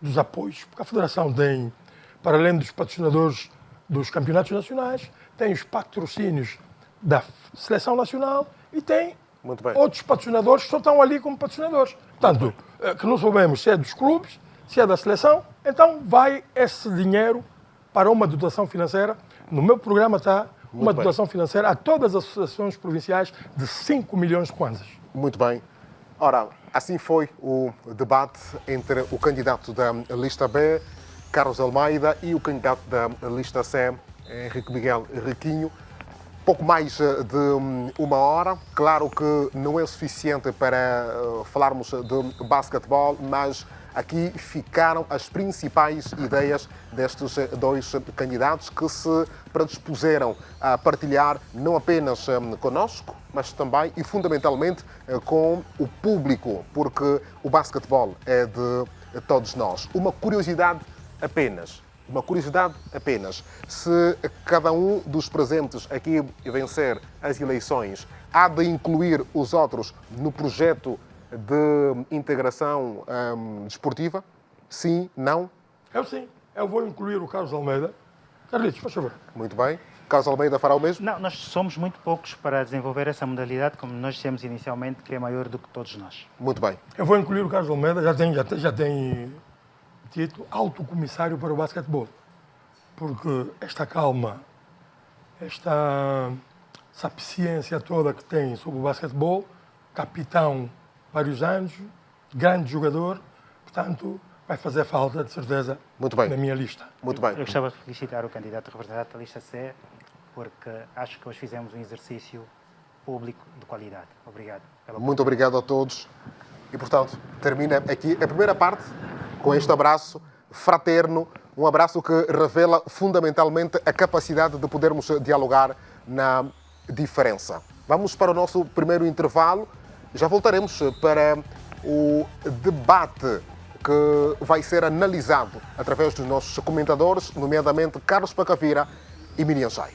Dos apoios, porque a Federação tem, para além dos patrocinadores dos campeonatos nacionais, tem os patrocínios da Seleção Nacional e tem Muito bem. outros patrocinadores que só estão ali como patrocinadores. Portanto, que não sabemos se é dos clubes, se é da Seleção, então vai esse dinheiro para uma dotação financeira. No meu programa está uma dotação financeira a todas as associações provinciais de 5 milhões de kwanzas. Muito bem. Ora, assim foi o debate entre o candidato da lista B, Carlos Almeida, e o candidato da lista C, Henrique Miguel Riquinho. Pouco mais de 1 hora. Claro que não é suficiente para falarmos de basquetebol, mas aqui ficaram as principais ideias destes 2 candidatos que se predispuseram a partilhar não apenas conosco, mas também e fundamentalmente com o público, porque o basquetebol é de todos nós. Uma curiosidade apenas. Se cada um dos presentes aqui vencer as eleições, há de incluir os outros no projeto de integração desportiva? Sim? Não? Eu sim. Eu vou incluir o Carlos Almeida. Carlitos, faz favor. Muito bem. Carlos Almeida fará o mesmo? Não, nós somos muito poucos para desenvolver essa modalidade, como nós dissemos inicialmente, que é maior do que todos nós. Muito bem. Eu vou incluir o Carlos Almeida, já tem título, alto comissário para o basquetebol. Porque esta calma, esta sapiência toda que tem sobre o basquetebol, capitão vários anos, grande jogador, portanto, vai fazer falta, de certeza, Muito bem. na minha lista. Muito bem. Eu gostava de felicitar o candidato representante da lista C, porque acho que hoje fizemos um exercício público de qualidade. Obrigado. Muito obrigado a todos. E, portanto, termina aqui a primeira parte com este abraço fraterno, um abraço que revela fundamentalmente a capacidade de podermos dialogar na diferença. Vamos para o nosso primeiro intervalo. Já voltaremos para o debate que vai ser analisado através dos nossos comentadores, nomeadamente Carlos Pacavira e Miriam Jai.